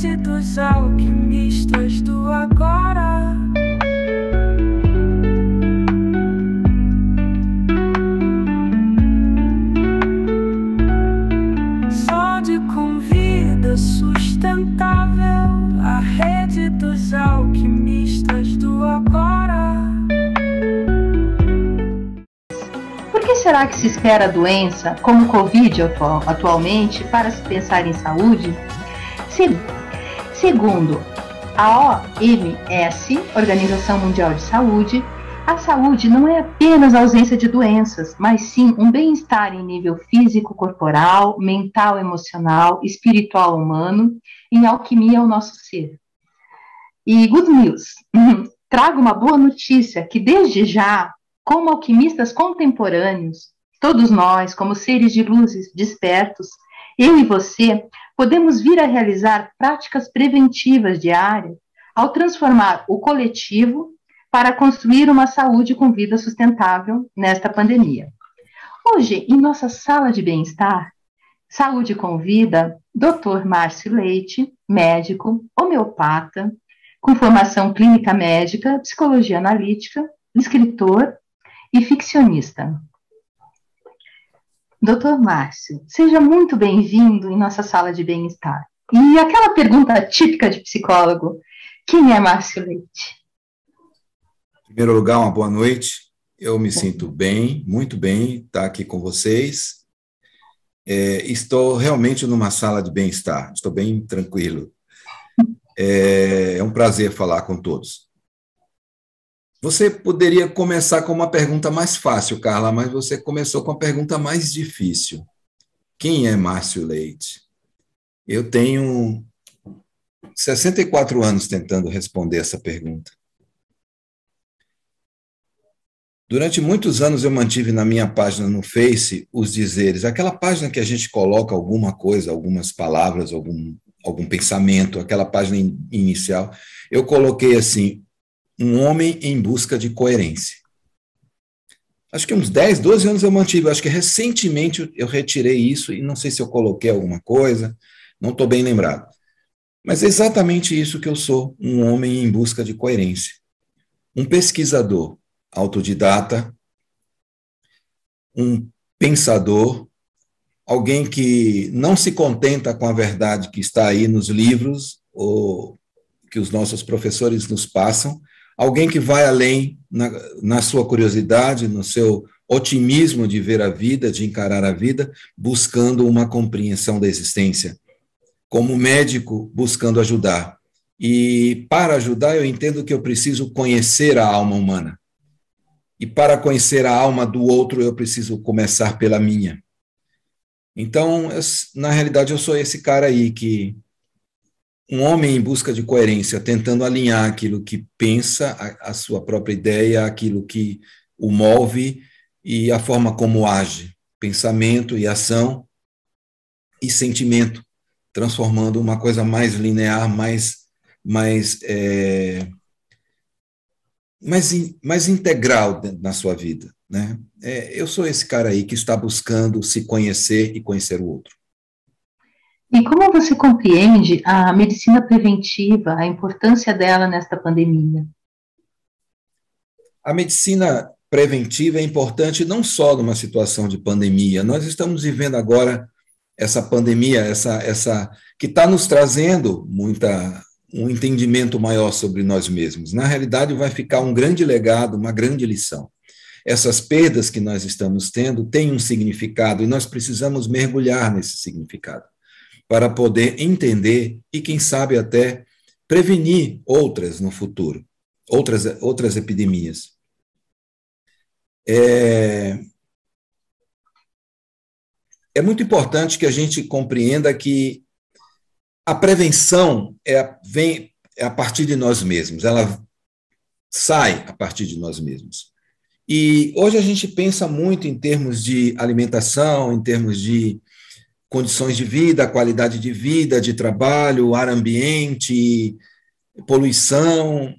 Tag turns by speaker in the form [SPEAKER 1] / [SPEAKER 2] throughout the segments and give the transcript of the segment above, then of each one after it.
[SPEAKER 1] rede dos alquimistas do agora. Sonde com vida sustentável, a rede dos alquimistas do agora.
[SPEAKER 2] Por que será que se espera a doença, como o Covid atualmente, para se pensar em saúde? Segundo a OMS, Organização Mundial de Saúde, a saúde não é apenas a ausência de doenças, mas sim um bem-estar em nível físico, corporal, mental, emocional, espiritual, humano, em alquimia ao nosso ser. E good news, trago uma boa notícia, que desde já, como alquimistas contemporâneos, todos nós, como seres de luzes despertos, eu e você, podemos vir a realizar práticas preventivas diárias ao transformar o coletivo para construir uma saúde com vida sustentável nesta pandemia. Hoje, em nossa sala de bem-estar, Saúde com Vida, Dr. Márcio Leite, médico, homeopata, com formação clínica médica, psicologia analítica, escritor e ficcionista. Dr. Márcio, seja muito bem-vindo em nossa sala de bem-estar. E aquela pergunta típica de psicólogo, quem é Márcio Leite?
[SPEAKER 3] Em primeiro lugar, uma boa noite. Eu me sinto bem, muito bem, estar aqui com vocês. Estou realmente numa sala de bem-estar, estou bem tranquilo. É um prazer falar com todos. Você poderia começar com uma pergunta mais fácil, Carla, mas você começou com a pergunta mais difícil. Quem é Márcio Leite? Eu tenho 64 anos tentando responder essa pergunta. Durante muitos anos eu mantive na minha página no Face os dizeres, aquela página que a gente coloca alguma coisa, algumas palavras, algum pensamento, aquela página inicial, eu coloquei assim, um homem em busca de coerência. Acho que uns 10, 12 anos eu mantive, acho que recentemente eu retirei isso, e não sei se eu coloquei alguma coisa, não estou bem lembrado. Mas é exatamente isso que eu sou, um homem em busca de coerência. Um pesquisador autodidata, um pensador, alguém que não se contenta com a verdade que está aí nos livros, ou que os nossos professores nos passam, alguém que vai além na sua curiosidade, no seu otimismo de ver a vida, de encarar a vida, buscando uma compreensão da existência. Como médico, buscando ajudar. E para ajudar, eu entendo que eu preciso conhecer a alma humana. E para conhecer a alma do outro, eu preciso começar pela minha. Então, na realidade, eu sou esse cara aí que um homem em busca de coerência, tentando alinhar aquilo que pensa, a sua própria ideia, aquilo que o move e a forma como age, pensamento e ação e sentimento, transformando uma coisa mais linear, mais integral na sua vida, né? Eu sou esse cara aí que está buscando se conhecer e conhecer o outro.
[SPEAKER 2] E como você compreende a medicina preventiva, a importância dela nesta pandemia?
[SPEAKER 3] A medicina preventiva é importante não só numa situação de pandemia. Nós estamos vivendo agora essa pandemia, essa que está nos trazendo um entendimento maior sobre nós mesmos. Na realidade, vai ficar um grande legado, uma grande lição. Essas perdas que nós estamos tendo têm um significado e nós precisamos mergulhar nesse significado para poder entender e, quem sabe, até prevenir outras no futuro, outras epidemias. É muito importante que a gente compreenda que a prevenção vem a partir de nós mesmos, ela sai a partir de nós mesmos. E hoje a gente pensa muito em termos de alimentação, em termos de condições de vida, qualidade de vida, de trabalho, ar ambiente, poluição.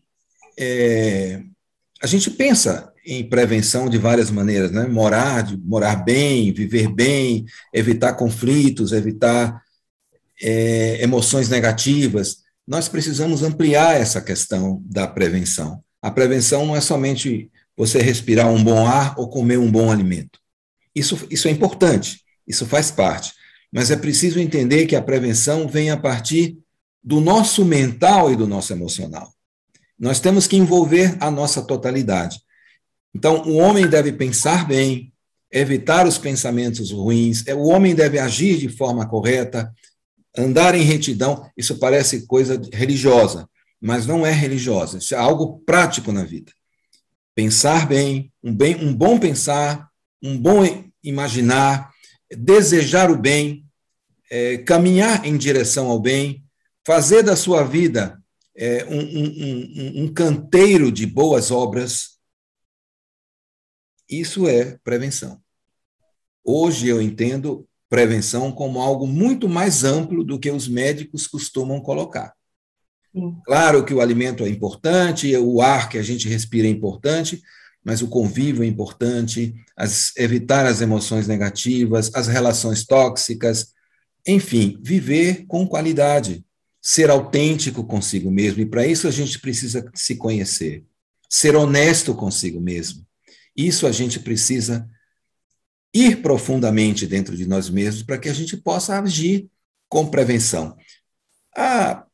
[SPEAKER 3] A gente pensa em prevenção de várias maneiras, né? Morar bem, viver bem, evitar conflitos, evitar emoções negativas, nós precisamos ampliar essa questão da prevenção. A prevenção não é somente você respirar um bom ar ou comer um bom alimento. Isso é importante, isso faz parte, mas é preciso entender que a prevenção vem a partir do nosso mental e do nosso emocional. Nós temos que envolver a nossa totalidade. Então, o homem deve pensar bem, evitar os pensamentos ruins, o homem deve agir de forma correta, andar em retidão. Isso parece coisa religiosa, mas não é religiosa, isso é algo prático na vida. Pensar bem, um bom pensar, um bom imaginar, desejar o bem, caminhar em direção ao bem, fazer da sua vida um canteiro de boas obras. Isso é prevenção. Hoje eu entendo prevenção como algo muito mais amplo do que os médicos costumam colocar. Sim. Claro que o alimento é importante, o ar que a gente respira é importante, mas o convívio é importante, evitar as emoções negativas, as relações tóxicas, enfim, viver com qualidade, ser autêntico consigo mesmo, e para isso a gente precisa se conhecer, ser honesto consigo mesmo. Isso a gente precisa ir profundamente dentro de nós mesmos para que a gente possa agir com prevenção. A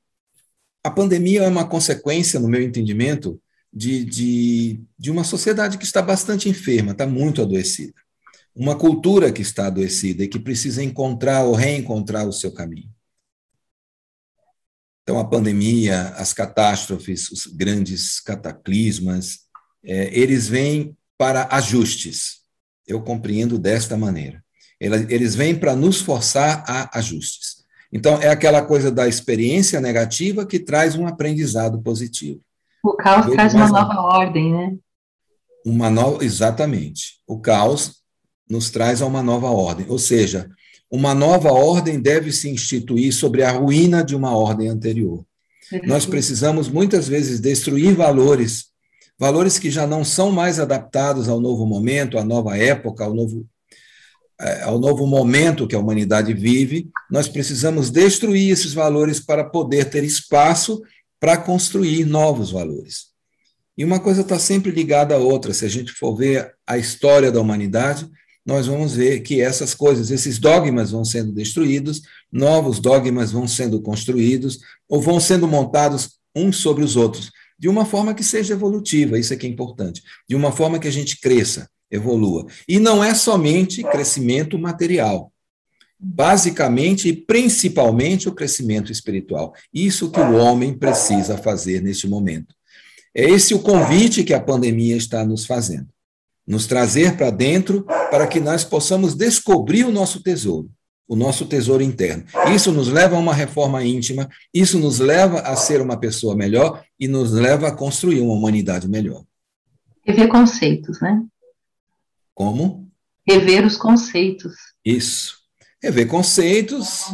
[SPEAKER 3] pandemia é uma consequência, no meu entendimento, de uma sociedade que está bastante enferma, está muito adoecida. Uma cultura que está adoecida e que precisa encontrar ou reencontrar o seu caminho. Então, a pandemia, as catástrofes, os grandes cataclismas, eles vêm para ajustes. Eu compreendo desta maneira. Eles vêm para nos forçar a ajustes. Então, é aquela coisa da experiência negativa que traz um aprendizado positivo.
[SPEAKER 2] O caos traz uma nova ordem, né?
[SPEAKER 3] Exatamente. O caos nos traz a uma nova ordem. Ou seja, uma nova ordem deve se instituir sobre a ruína de uma ordem anterior. Nós precisamos, muitas vezes, destruir valores que já não são mais adaptados ao novo momento, à nova época, ao novo momento que a humanidade vive. Nós precisamos destruir esses valores para poder ter espaço para construir novos valores. E uma coisa está sempre ligada à outra. Se a gente for ver a história da humanidade, nós vamos ver que essas coisas, esses dogmas vão sendo destruídos, novos dogmas vão sendo construídos, ou vão sendo montados uns sobre os outros, de uma forma que seja evolutiva, isso é que é importante, de uma forma que a gente cresça, evolua. E não é somente crescimento material, basicamente e principalmente o crescimento espiritual. Isso que o homem precisa fazer neste momento. É esse o convite que a pandemia está nos fazendo, nos trazer para dentro para que nós possamos descobrir o nosso tesouro interno. Isso nos leva a uma reforma íntima, isso nos leva a ser uma pessoa melhor e nos leva a construir uma humanidade melhor.
[SPEAKER 2] Rever conceitos, né?
[SPEAKER 3] Como?
[SPEAKER 2] Rever os conceitos.
[SPEAKER 3] Isso. Rever conceitos,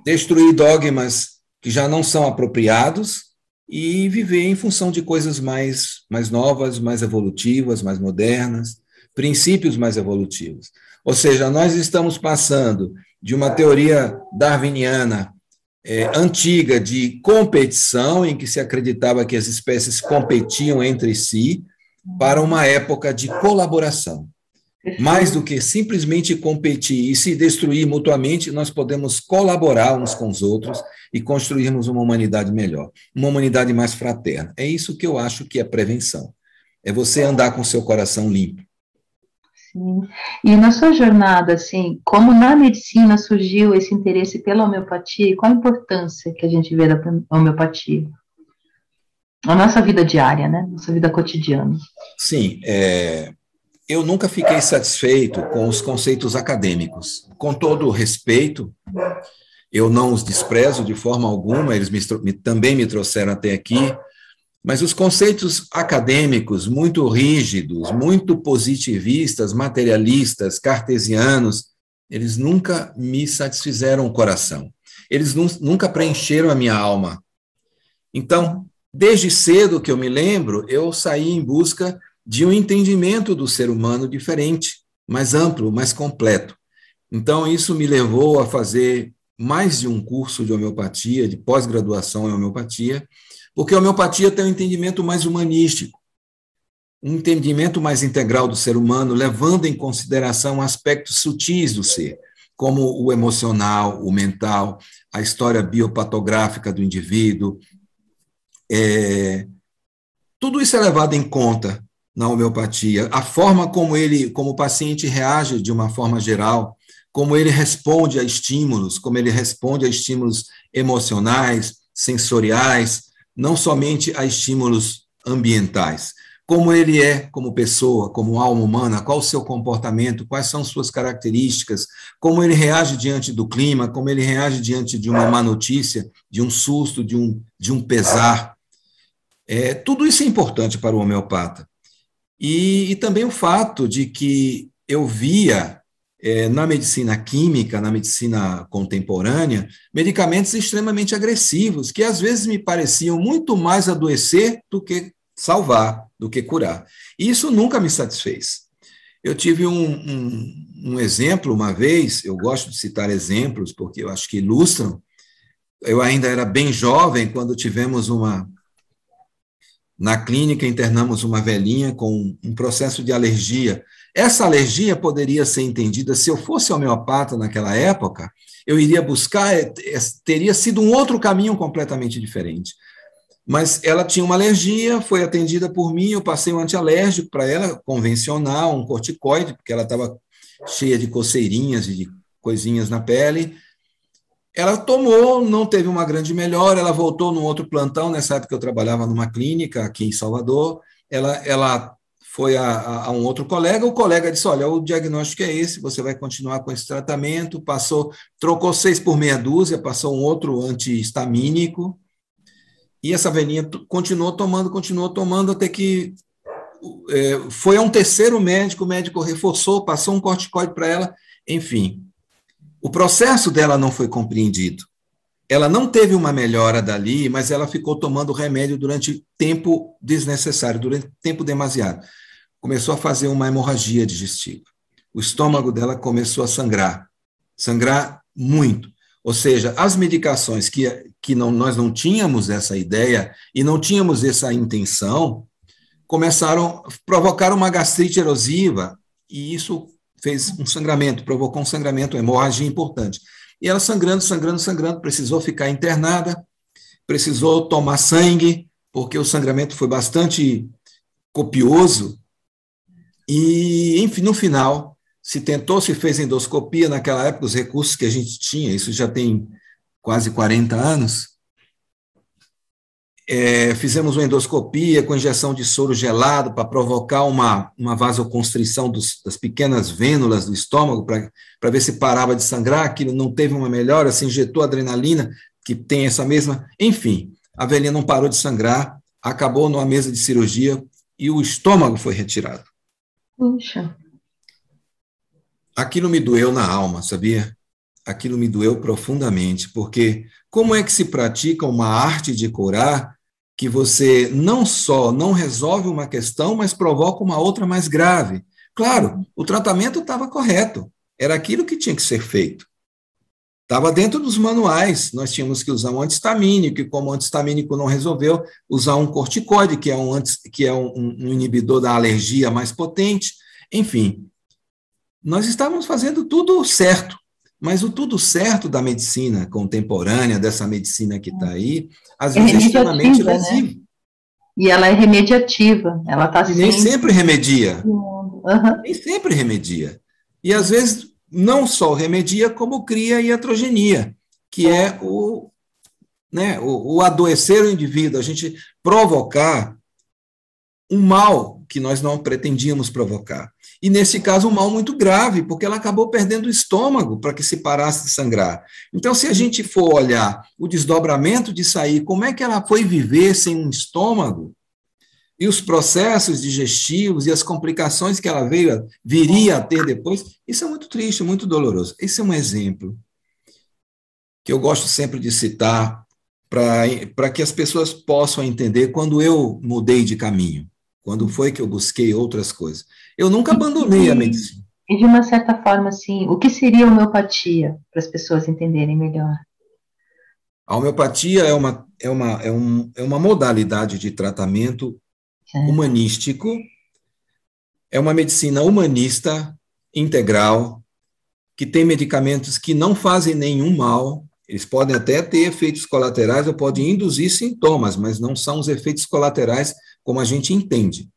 [SPEAKER 3] destruir dogmas que já não são apropriados e viver em função de coisas mais novas, mais evolutivas, mais modernas, princípios mais evolutivos. Ou seja, nós estamos passando de uma teoria darwiniana antiga de competição, em que se acreditava que as espécies competiam entre si, para uma época de colaboração. Mais do que simplesmente competir e se destruir mutuamente, nós podemos colaborar uns com os outros e construirmos uma humanidade melhor, uma humanidade mais fraterna. É isso que eu acho que é prevenção. É você andar com seu coração limpo.
[SPEAKER 2] Sim. E na sua jornada, assim, como na medicina surgiu esse interesse pela homeopatia e qual a importância que a gente vê da homeopatia? A nossa vida diária, né? Nossa vida cotidiana.
[SPEAKER 3] Sim, eu nunca fiquei satisfeito com os conceitos acadêmicos. Com todo o respeito, eu não os desprezo de forma alguma, eles também me trouxeram até aqui, mas os conceitos acadêmicos muito rígidos, muito positivistas, materialistas, cartesianos, eles nunca me satisfizeram o coração. Eles nunca preencheram a minha alma. Então, desde cedo que eu me lembro, eu saí em busca de um entendimento do ser humano diferente, mais amplo, mais completo. Então, isso me levou a fazer mais de um curso de homeopatia, de pós-graduação em homeopatia, porque a homeopatia tem um entendimento mais humanístico, um entendimento mais integral do ser humano, levando em consideração aspectos sutis do ser, como o emocional, o mental, a história biopatográfica do indivíduo. Tudo isso é levado em conta na homeopatia. A forma como o paciente reage de uma forma geral, como ele responde a estímulos, como ele responde a estímulos emocionais, sensoriais, não somente a estímulos ambientais. Como ele é como pessoa, como alma humana, qual o seu comportamento, quais são suas características, como ele reage diante do clima, como ele reage diante de uma má notícia, de um susto, de um pesar. Tudo isso é importante para o homeopata. E também o fato de que eu via na medicina química, na medicina contemporânea, medicamentos extremamente agressivos, que às vezes me pareciam muito mais adoecer do que salvar, do que curar. E isso nunca me satisfez. Eu tive um exemplo uma vez, eu gosto de citar exemplos, porque eu acho que ilustram. Eu ainda era bem jovem quando tivemos na clínica, internamos uma velhinha com um processo de alergia. Essa alergia poderia ser entendida, se eu fosse homeopata naquela época, eu iria buscar, teria sido um outro caminho completamente diferente. Mas ela tinha uma alergia, foi atendida por mim, eu passei um antialérgico para ela, convencional, um corticoide, porque ela estava cheia de coceirinhas e de coisinhas na pele. Ela tomou, não teve uma grande melhora, ela voltou num outro plantão, nessa época eu trabalhava numa clínica aqui em Salvador, ela foi a um outro colega, o colega disse, olha, o diagnóstico é esse, você vai continuar com esse tratamento, trocou 6 por meia dúzia, passou um outro antihistamínico, e essa velhinha continuou tomando, até que foi a um terceiro médico, o médico reforçou, passou um corticoide para ela, enfim. O processo dela não foi compreendido. Ela não teve uma melhora dali, mas ela ficou tomando remédio durante tempo desnecessário, durante tempo demasiado. Começou a fazer uma hemorragia digestiva. O estômago dela começou a sangrar muito. Ou seja, as medicações que nós não tínhamos essa ideia e não tínhamos essa intenção, provocaram uma gastrite erosiva, e isso fez um sangramento, provocou um sangramento, uma hemorragia importante. E ela sangrando, precisou ficar internada, precisou tomar sangue, porque o sangramento foi bastante copioso, e, enfim, no final, se fez endoscopia, naquela época, os recursos que a gente tinha, isso já tem quase 40 anos, fizemos uma endoscopia com injeção de soro gelado para provocar uma vasoconstrição das pequenas vênulas do estômago, para ver se parava de sangrar, aquilo não teve uma melhora, se injetou adrenalina, que tem essa mesma... Enfim, a velhinha não parou de sangrar, acabou numa mesa de cirurgia e o estômago foi retirado.
[SPEAKER 2] Puxa.
[SPEAKER 3] Aquilo me doeu na alma, sabia? Aquilo me doeu profundamente, porque como é que se pratica uma arte de curar que você não só não resolve uma questão, mas provoca uma outra mais grave? Claro, o tratamento estava correto, era aquilo que tinha que ser feito. Estava dentro dos manuais, nós tínhamos que usar um antihistamínico, e como o antihistamínico não resolveu, usar um corticoide, que é um inibidor da alergia mais potente, enfim. Nós estávamos fazendo tudo certo, mas o tudo certo da medicina contemporânea, dessa medicina que está aí, às vezes é extremamente lesivo. Né?
[SPEAKER 2] E ela é remediativa, ela está sempre...
[SPEAKER 3] Nem sempre remedia. Nem sempre remedia. E às vezes não só remedia, como cria iatrogenia, que é o adoecer o indivíduo, a gente provocar um mal que nós não pretendíamos provocar. E, nesse caso, um mal muito grave, porque ela acabou perdendo o estômago para que se parasse de sangrar. Então, se a gente for olhar o desdobramento disso aí, como é que ela foi viver sem um estômago, e os processos digestivos e as complicações que ela viria a ter depois, isso é muito triste, muito doloroso. Esse é um exemplo que eu gosto sempre de citar para que as pessoas possam entender quando eu mudei de caminho, quando foi que eu busquei outras coisas. Eu nunca abandonei a medicina.
[SPEAKER 2] E de uma certa forma, assim, o que seria homeopatia, para as pessoas entenderem melhor?
[SPEAKER 3] A homeopatia é uma modalidade de tratamento humanístico, é uma medicina humanista, integral, que tem medicamentos que não fazem nenhum mal, eles podem até ter efeitos colaterais ou podem induzir sintomas, mas não são os efeitos colaterais como a gente entende.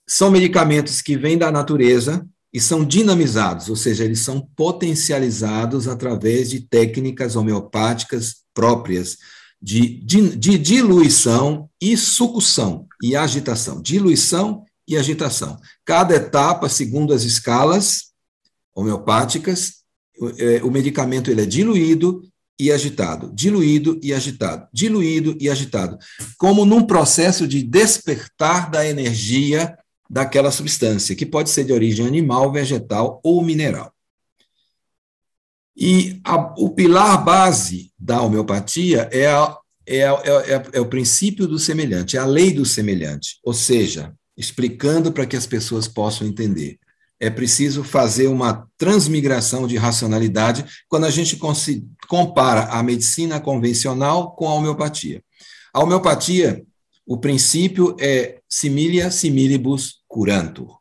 [SPEAKER 3] São medicamentos que vêm da natureza e são dinamizados, ou seja, eles são potencializados através de técnicas homeopáticas próprias de diluição e sucção e agitação. Diluição e agitação. Cada etapa, segundo as escalas homeopáticas, o medicamento ele é diluído e agitado, diluído e agitado, diluído e agitado, como num processo de despertar da energia daquela substância, que pode ser de origem animal, vegetal ou mineral. E o pilar base da homeopatia é o princípio do semelhante, é a lei do semelhante, ou seja, explicando para que as pessoas possam entender. É preciso fazer uma transmigração de racionalidade quando a gente compara a medicina convencional com a homeopatia. A homeopatia, o princípio é similia similibus curantur.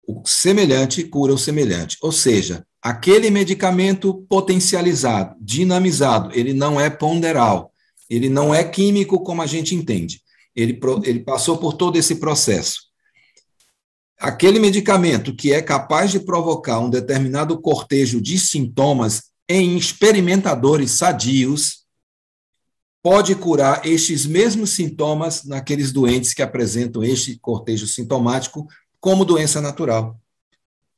[SPEAKER 3] O semelhante cura o semelhante, ou seja, aquele medicamento potencializado, dinamizado, ele não é ponderal, ele não é químico como a gente entende. Ele passou por todo esse processo. Aquele medicamento que é capaz de provocar um determinado cortejo de sintomas em experimentadores sadios, pode curar estes mesmos sintomas naqueles doentes que apresentam este cortejo sintomático como doença natural.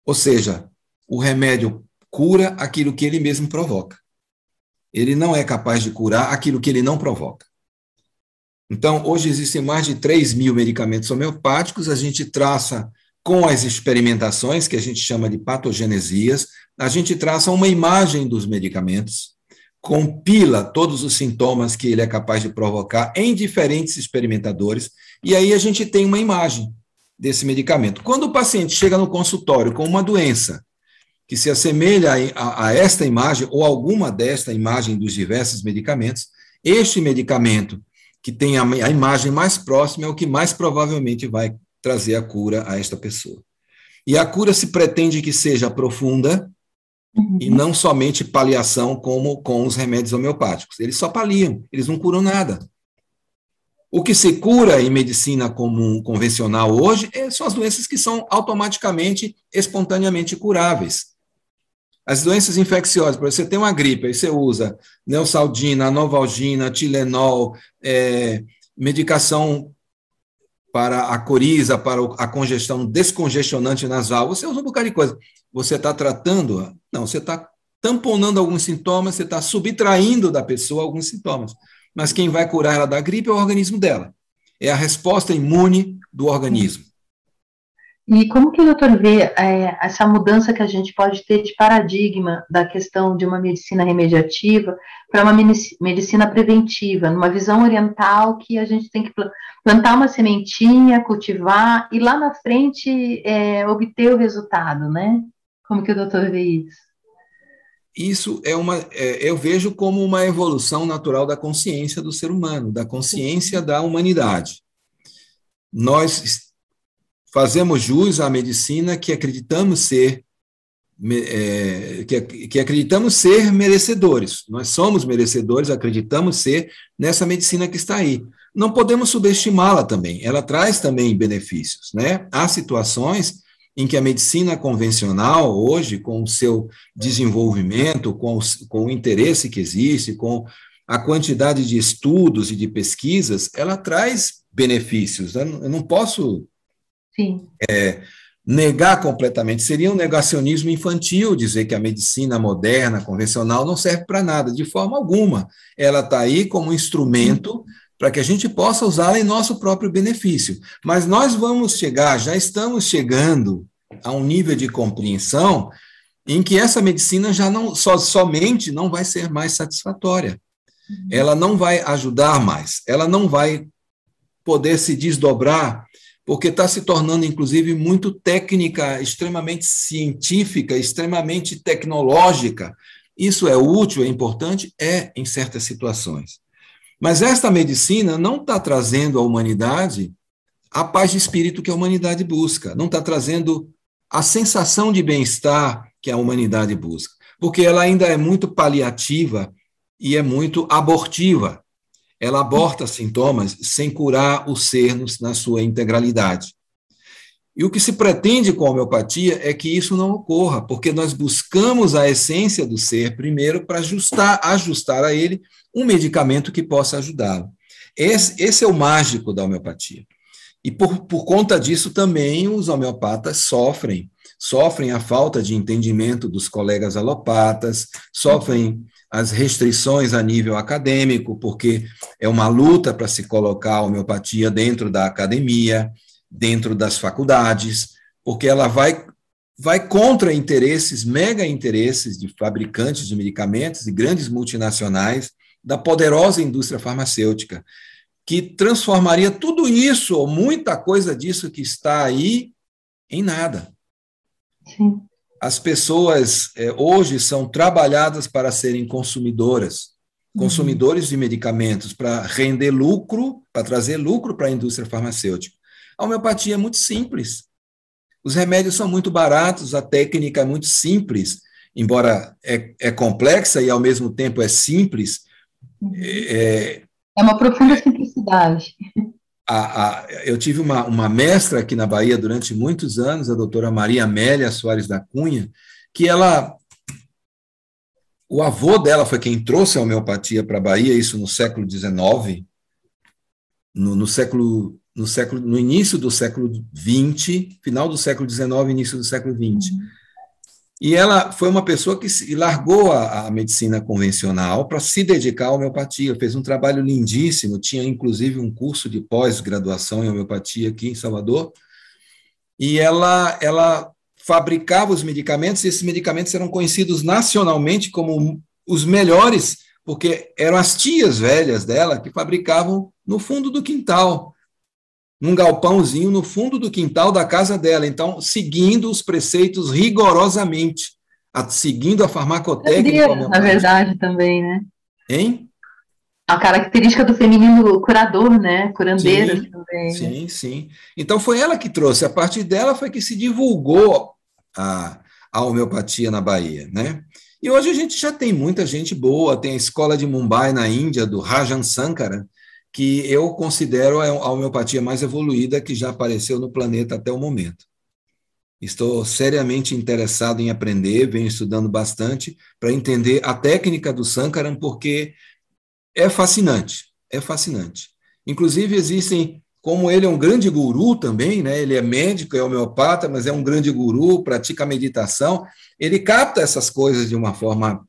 [SPEAKER 3] Ou seja, o remédio cura aquilo que ele mesmo provoca. Ele não é capaz de curar aquilo que ele não provoca. Então, hoje existem mais de 3.000 medicamentos homeopáticos, a gente traça com as experimentações, que a gente chama de patogenesias, a gente traça uma imagem dos medicamentos, compila todos os sintomas que ele é capaz de provocar em diferentes experimentadores, e aí a gente tem uma imagem desse medicamento. Quando o paciente chega no consultório com uma doença que se assemelha a esta imagem, ou alguma desta imagem dos diversos medicamentos, este medicamento que tem a imagem mais próxima é o que mais provavelmente vai trazer a cura a esta pessoa. E a cura se pretende que seja profunda e não somente paliação como com os remédios homeopáticos. Eles só paliam, eles não curam nada. O que se cura em medicina comum, convencional hoje, são as doenças que são automaticamente, espontaneamente curáveis. As doenças infecciosas, por exemplo, você tem uma gripe, aí você usa neosaldina, novalgina, Tilenol, medicação para a coriza, para a congestão, descongestionante nasal, você usa um bocado de coisa. Você está tratando? Não, você está tamponando alguns sintomas, você está subtraindo da pessoa alguns sintomas. Mas quem vai curar ela da gripe é o organismo dela. É a resposta imune do organismo.
[SPEAKER 2] E como que o doutor vê essa mudança que a gente pode ter de paradigma da questão de uma medicina remediativa para uma medicina preventiva, numa visão oriental que a gente tem que plantar uma sementinha, cultivar e lá na frente obter o resultado, né? Como que o doutor vê isso?
[SPEAKER 3] Isso eu vejo como uma evolução natural da consciência do ser humano, da consciência da humanidade. Nós fazemos jus à medicina que acreditamos ser merecedores. Nós somos merecedores, acreditamos ser nessa medicina que está aí. Não podemos subestimá-la também. Ela traz também benefícios, né? Há situações em que a medicina convencional, hoje, com o seu desenvolvimento, com o interesse que existe, com a quantidade de estudos e de pesquisas, ela traz benefícios. Eu não posso negar completamente. Seria um negacionismo infantil dizer que a medicina moderna, convencional, não serve para nada, de forma alguma. Ela está aí como um instrumento para que a gente possa usá-la em nosso próprio benefício. Mas nós vamos chegar, já estamos chegando a um nível de compreensão em que essa medicina já não somente não vai ser mais satisfatória. Ela não vai ajudar mais, ela não vai poder se desdobrar porque está se tornando, inclusive, muito técnica, extremamente científica, extremamente tecnológica. Isso é útil, é importante? É, em certas situações. Mas esta medicina não está trazendo à humanidade a paz de espírito que a humanidade busca, não está trazendo a sensação de bem-estar que a humanidade busca, porque ela ainda é muito paliativa e é muito abortiva. Ela aborta sintomas sem curar o ser na sua integralidade. E o que se pretende com a homeopatia é que isso não ocorra, porque nós buscamos a essência do ser primeiro para ajustar a ele um medicamento que possa ajudá-lo. Esse é o mágico da homeopatia. E por conta disso também os homeopatas sofrem a falta de entendimento dos colegas alopatas, sofrem as restrições a nível acadêmico, porque é uma luta para se colocar a homeopatia dentro da academia, dentro das faculdades, porque ela vai contra interesses, mega interesses de fabricantes de medicamentos e grandes multinacionais da poderosa indústria farmacêutica, que transformaria tudo isso, ou muita coisa disso que está aí, em nada.
[SPEAKER 2] Sim.
[SPEAKER 3] As pessoas hoje são trabalhadas para serem consumidores de medicamentos, para render lucro, para trazer lucro para a indústria farmacêutica. A homeopatia é muito simples. Os remédios são muito baratos, a técnica é muito simples, embora é complexa e, ao mesmo tempo, é simples.
[SPEAKER 2] É uma profunda simplicidade.
[SPEAKER 3] Eu tive uma mestra aqui na Bahia durante muitos anos, a doutora Maria Amélia Soares da Cunha, que o avô dela foi quem trouxe a homeopatia para a Bahia, isso no século XIX, no início do século XX, final do século XIX, início do século XX. E ela foi uma pessoa que largou a medicina convencional para se dedicar à homeopatia, fez um trabalho lindíssimo, tinha inclusive um curso de pós-graduação em homeopatia aqui em Salvador, e ela fabricava os medicamentos, e esses medicamentos eram conhecidos nacionalmente como os melhores, porque eram as tias velhas dela que fabricavam no fundo do quintal, num galpãozinho no fundo do quintal da casa dela, então, seguindo os preceitos rigorosamente, seguindo a farmacotécnica.
[SPEAKER 2] Na verdade, também, né?
[SPEAKER 3] Hein?
[SPEAKER 2] A característica do feminino curador, né? Curandeira também.
[SPEAKER 3] Sim, sim. Então, foi ela que trouxe, a partir dela foi que se divulgou a homeopatia na Bahia, né? E hoje a gente já tem muita gente boa, tem a escola de Mumbai, na Índia, do Rajan Sankara, que eu considero a homeopatia mais evoluída que já apareceu no planeta até o momento. Estou seriamente interessado em aprender, venho estudando bastante para entender a técnica do Sankaran, porque é fascinante, é fascinante. Inclusive existem, como ele é um grande guru também, né? Ele é médico, é homeopata, mas é um grande guru, pratica meditação, ele capta essas coisas de uma forma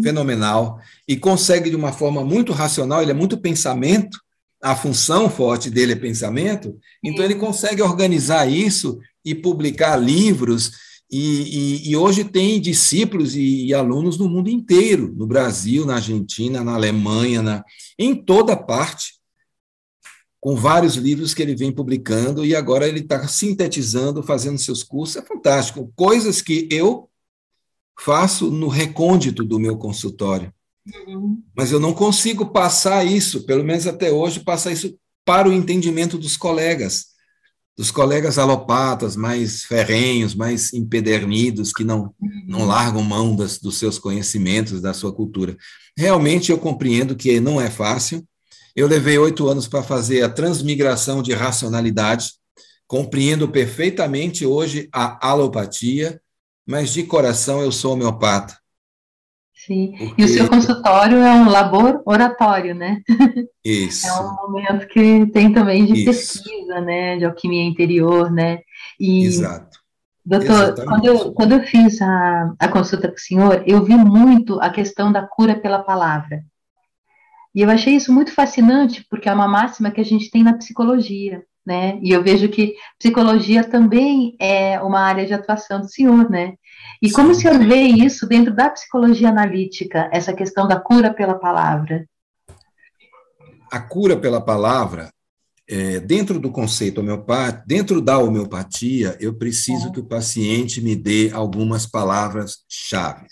[SPEAKER 3] fenomenal e consegue de uma forma muito racional, ele é muito pensamento, a função forte dele é pensamento, então ele consegue organizar isso e publicar livros, e hoje tem discípulos e alunos no mundo inteiro, no Brasil, na Argentina, na Alemanha, em toda parte, com vários livros que ele vem publicando, e agora ele está sintetizando, fazendo seus cursos, é fantástico, coisas que eu faço no recôndito do meu consultório. Mas eu não consigo passar isso, pelo menos até hoje, passar isso para o entendimento dos colegas alopatas, mais ferrenhos, mais empedernidos, que não largam mão dos seus conhecimentos, da sua cultura. Realmente eu compreendo que não é fácil. Eu levei 8 anos para fazer a transmigração de racionalidade, compreendo perfeitamente hoje a alopatia, mas de coração eu sou homeopata.
[SPEAKER 2] Sim, porque... e o seu consultório é um labor oratório, né?
[SPEAKER 3] Isso.
[SPEAKER 2] É um momento que tem também de pesquisa, né? De alquimia interior, né? E,
[SPEAKER 3] exato.
[SPEAKER 2] Doutor, quando eu fiz a consulta com o senhor, eu vi muito a questão da cura pela palavra. E eu achei isso muito fascinante, porque é uma máxima que a gente tem na psicologia, né? E eu vejo que psicologia também é uma área de atuação do senhor, né? E como o senhor vê isso dentro da psicologia analítica, essa questão da cura pela palavra?
[SPEAKER 3] A cura pela palavra dentro do conceito homeopático, dentro da homeopatia, eu preciso que o paciente me dê algumas palavras-chave.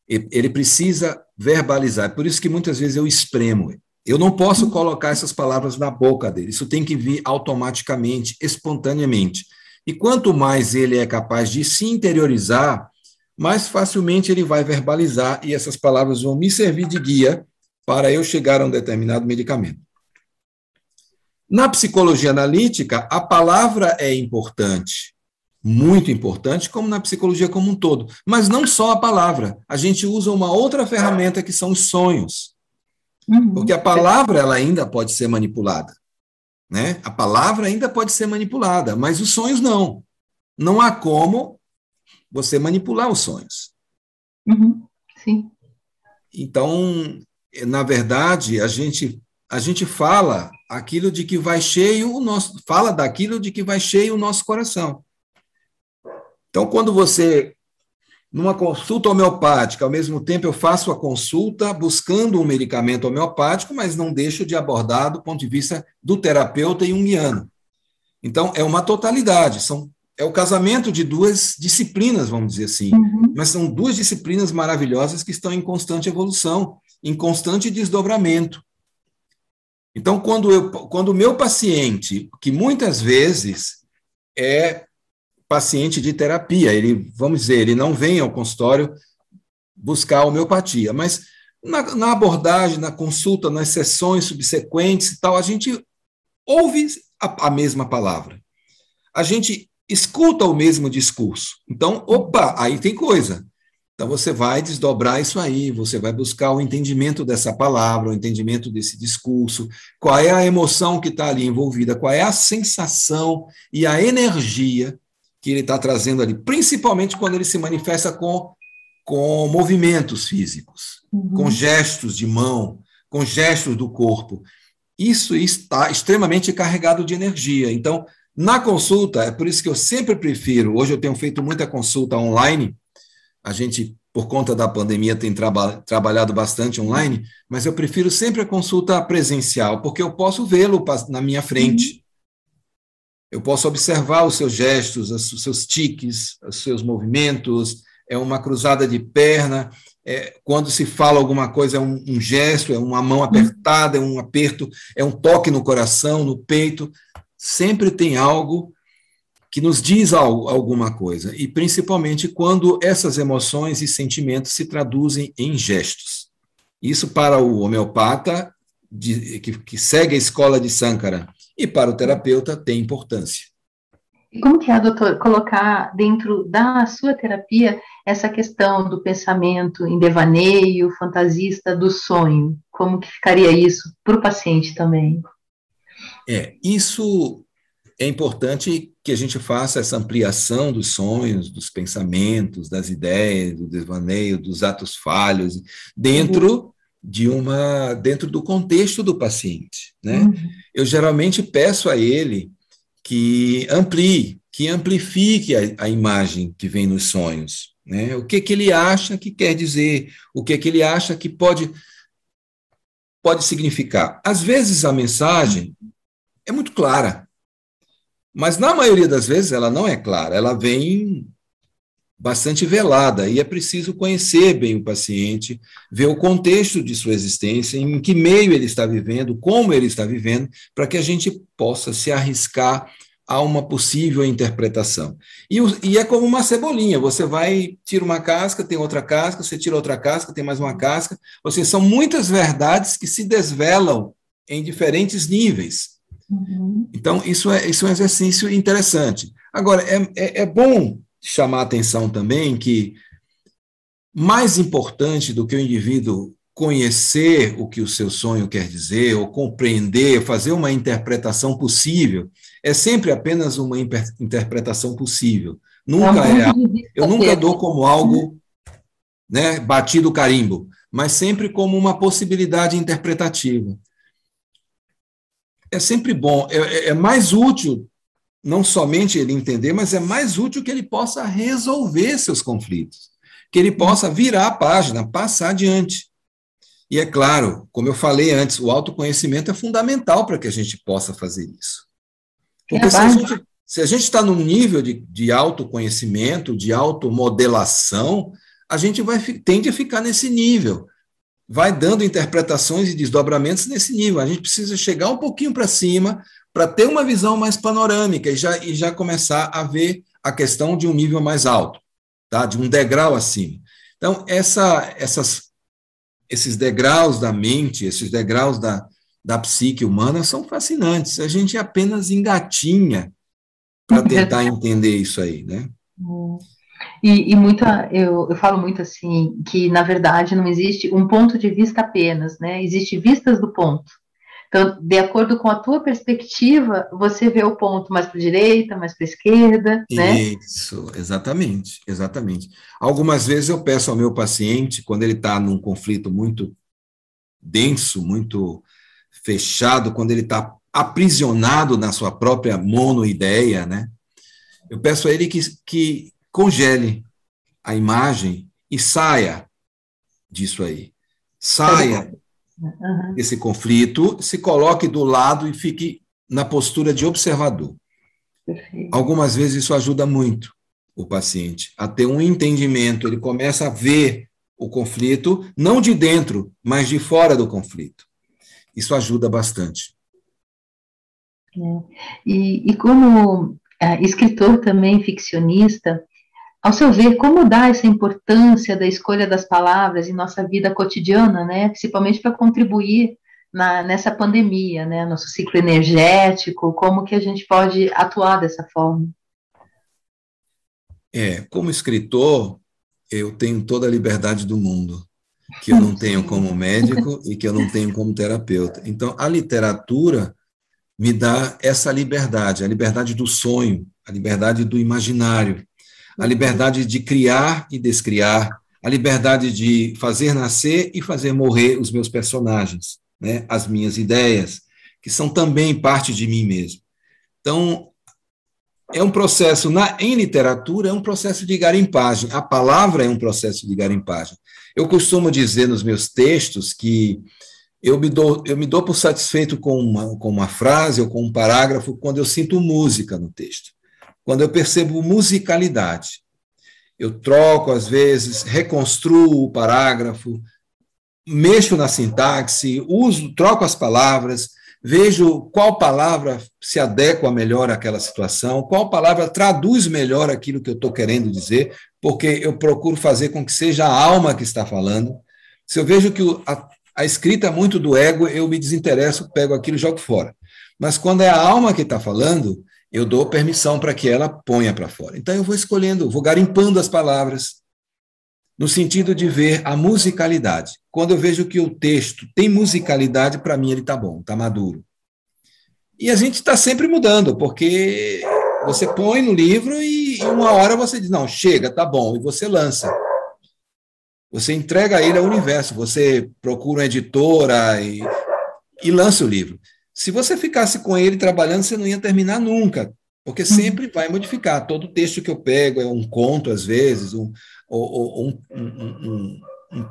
[SPEAKER 3] Ele precisa verbalizar, é por isso que muitas vezes eu espremo. Eu não posso colocar essas palavras na boca dele, isso tem que vir automaticamente, espontaneamente. E quanto mais ele é capaz de se interiorizar, mais facilmente ele vai verbalizar e essas palavras vão me servir de guia para eu chegar a um determinado medicamento. Na psicologia analítica, a palavra é importante, muito importante, como na psicologia como um todo. Mas não só a palavra, a gente usa uma outra ferramenta que são os sonhos. Porque a palavra ela ainda pode ser manipulada. Né? A palavra ainda pode ser manipulada, mas os sonhos não. Não há como você manipular os sonhos.
[SPEAKER 2] Sim.
[SPEAKER 3] Então, na verdade, a gente fala aquilo de que vai cheio o nosso, fala daquilo de que vai cheio o nosso coração. Então, quando você, numa consulta homeopática, ao mesmo tempo eu faço a consulta buscando um medicamento homeopático, mas não deixo de abordar do ponto de vista do terapeuta junguiano. Então, é uma totalidade, é o casamento de duas disciplinas, vamos dizer assim, mas são duas disciplinas maravilhosas que estão em constante evolução, em constante desdobramento. Então, quando o meu paciente, que muitas vezes é paciente de terapia, vamos dizer, ele não vem ao consultório buscar a homeopatia, mas na abordagem, na consulta, nas sessões subsequentes e tal, a gente ouve a mesma palavra. A gente escuta o mesmo discurso. Então, opa, aí tem coisa. Então, você vai desdobrar isso aí, você vai buscar o entendimento dessa palavra, o entendimento desse discurso, qual é a emoção que está ali envolvida, qual é a sensação e a energia que ele está trazendo ali, principalmente quando ele se manifesta com movimentos físicos, com gestos de mão, com gestos do corpo. Isso está extremamente carregado de energia. Então, na consulta, é por isso que eu sempre prefiro, hoje eu tenho feito muita consulta online, a gente, por conta da pandemia, tem trabalhado bastante online, mas eu prefiro sempre a consulta presencial, porque eu posso vê-lo na minha frente. Eu posso observar os seus gestos, os seus tiques, os seus movimentos, é uma cruzada de perna, quando se fala alguma coisa é um gesto, é uma mão apertada, é um aperto, é um toque no coração, no peito. Sempre tem algo que nos diz alguma coisa, e principalmente quando essas emoções e sentimentos se traduzem em gestos. Isso para o homeopata, que segue a escola de Sankara, e para o terapeuta tem importância.
[SPEAKER 2] E como que é, doutor, colocar dentro da sua terapia essa questão do pensamento em devaneio, fantasista, do sonho? Como que ficaria isso para o paciente também?
[SPEAKER 3] Isso é importante que a gente faça essa ampliação dos sonhos, dos pensamentos, das ideias, do devaneio, dos atos falhos, dentro do contexto do paciente, né? Eu geralmente peço a ele que amplifique a imagem que vem nos sonhos, né? O que ele acha que quer dizer, o que ele acha que pode significar. Às vezes a mensagem é muito clara, mas na maioria das vezes ela não é clara, ela vem bastante velada, e é preciso conhecer bem o paciente, ver o contexto de sua existência, em que meio ele está vivendo, como ele está vivendo, para que a gente possa se arriscar a uma possível interpretação. E é como uma cebolinha, você tira uma casca, tem outra casca, você tira outra casca, tem mais uma casca, ou seja, são muitas verdades que se desvelam em diferentes níveis. Então, isso é um exercício interessante. Agora, é bom chamar a atenção também que, mais importante do que o indivíduo conhecer o que o seu sonho quer dizer, ou compreender, fazer uma interpretação possível, é sempre apenas uma interpretação possível. Eu nunca dou como algo, né, batido o carimbo, mas sempre como uma possibilidade interpretativa. É sempre bom, é mais útil não somente ele entender, mas é mais útil que ele possa resolver seus conflitos, que ele possa virar a página, passar adiante. E é claro, como eu falei antes, o autoconhecimento é fundamental para que a gente possa fazer isso. Porque se a gente está num nível de autoconhecimento, de automodelação, a gente tende a ficar nesse nível. Vai dando interpretações e desdobramentos nesse nível. A gente precisa chegar um pouquinho para cima para ter uma visão mais panorâmica e já começar a ver a questão de um nível mais alto, tá? De um degrau acima. Então, esses degraus da mente, esses degraus da psique humana são fascinantes. A gente apenas engatinha para tentar entender isso aí, né?
[SPEAKER 2] Eu falo muito assim, que na verdade não existe um ponto de vista apenas, né? Existe vistas do ponto. Então, de acordo com a tua perspectiva, você vê o ponto mais para a direita, mais para a esquerda, né?
[SPEAKER 3] Isso, exatamente, exatamente. Algumas vezes eu peço ao meu paciente, quando ele está num conflito muito denso, muito fechado, quando ele está aprisionado na sua própria monoideia, né? Eu peço a ele que congele a imagem e saia disso aí. Saia desse conflito, se coloque do lado e fique na postura de observador. Perfeito. Algumas vezes isso ajuda muito o paciente a ter um entendimento, ele começa a ver o conflito, não de dentro, mas de fora do conflito. Isso ajuda bastante.
[SPEAKER 2] E como escritor também, ficcionista, ao seu ver, como dá essa importância da escolha das palavras em nossa vida cotidiana, né? Principalmente para contribuir nessa pandemia, né? Nosso ciclo energético, como que a gente pode atuar dessa forma?
[SPEAKER 3] Como escritor, eu tenho toda a liberdade do mundo, que eu não tenho como médico e que eu não tenho como terapeuta. Então, a literatura me dá essa liberdade, a liberdade do sonho, a liberdade do imaginário, a liberdade de criar e descriar, a liberdade de fazer nascer e fazer morrer os meus personagens, né? As minhas ideias, que são também parte de mim mesmo. Então, é um processo, em literatura, é um processo de garimpagem. A palavra é um processo de garimpagem. Eu costumo dizer nos meus textos que eu me dou por satisfeito com uma frase ou com um parágrafo quando eu sinto música no texto. Quando eu percebo musicalidade, eu troco, às vezes, reconstruo o parágrafo, mexo na sintaxe, troco as palavras, vejo qual palavra se adequa melhor àquela situação, qual palavra traduz melhor aquilo que eu estou querendo dizer, porque eu procuro fazer com que seja a alma que está falando. Se eu vejo que a escrita é muito do ego, eu me desinteresso, pego aquilo e jogo fora. Mas quando é a alma que está falando, eu dou permissão para que ela ponha para fora. Então, eu vou escolhendo, vou garimpando as palavras, no sentido de ver a musicalidade. Quando eu vejo que o texto tem musicalidade, para mim ele está bom, está maduro. E a gente está sempre mudando, porque você põe no livro e uma hora você diz, não, chega, está bom, e você lança. Você entrega ele ao universo, você procura uma editora e lança o livro. Se você ficasse com ele trabalhando, você não ia terminar nunca, porque sempre vai modificar. Todo texto que eu pego é um conto, às vezes, um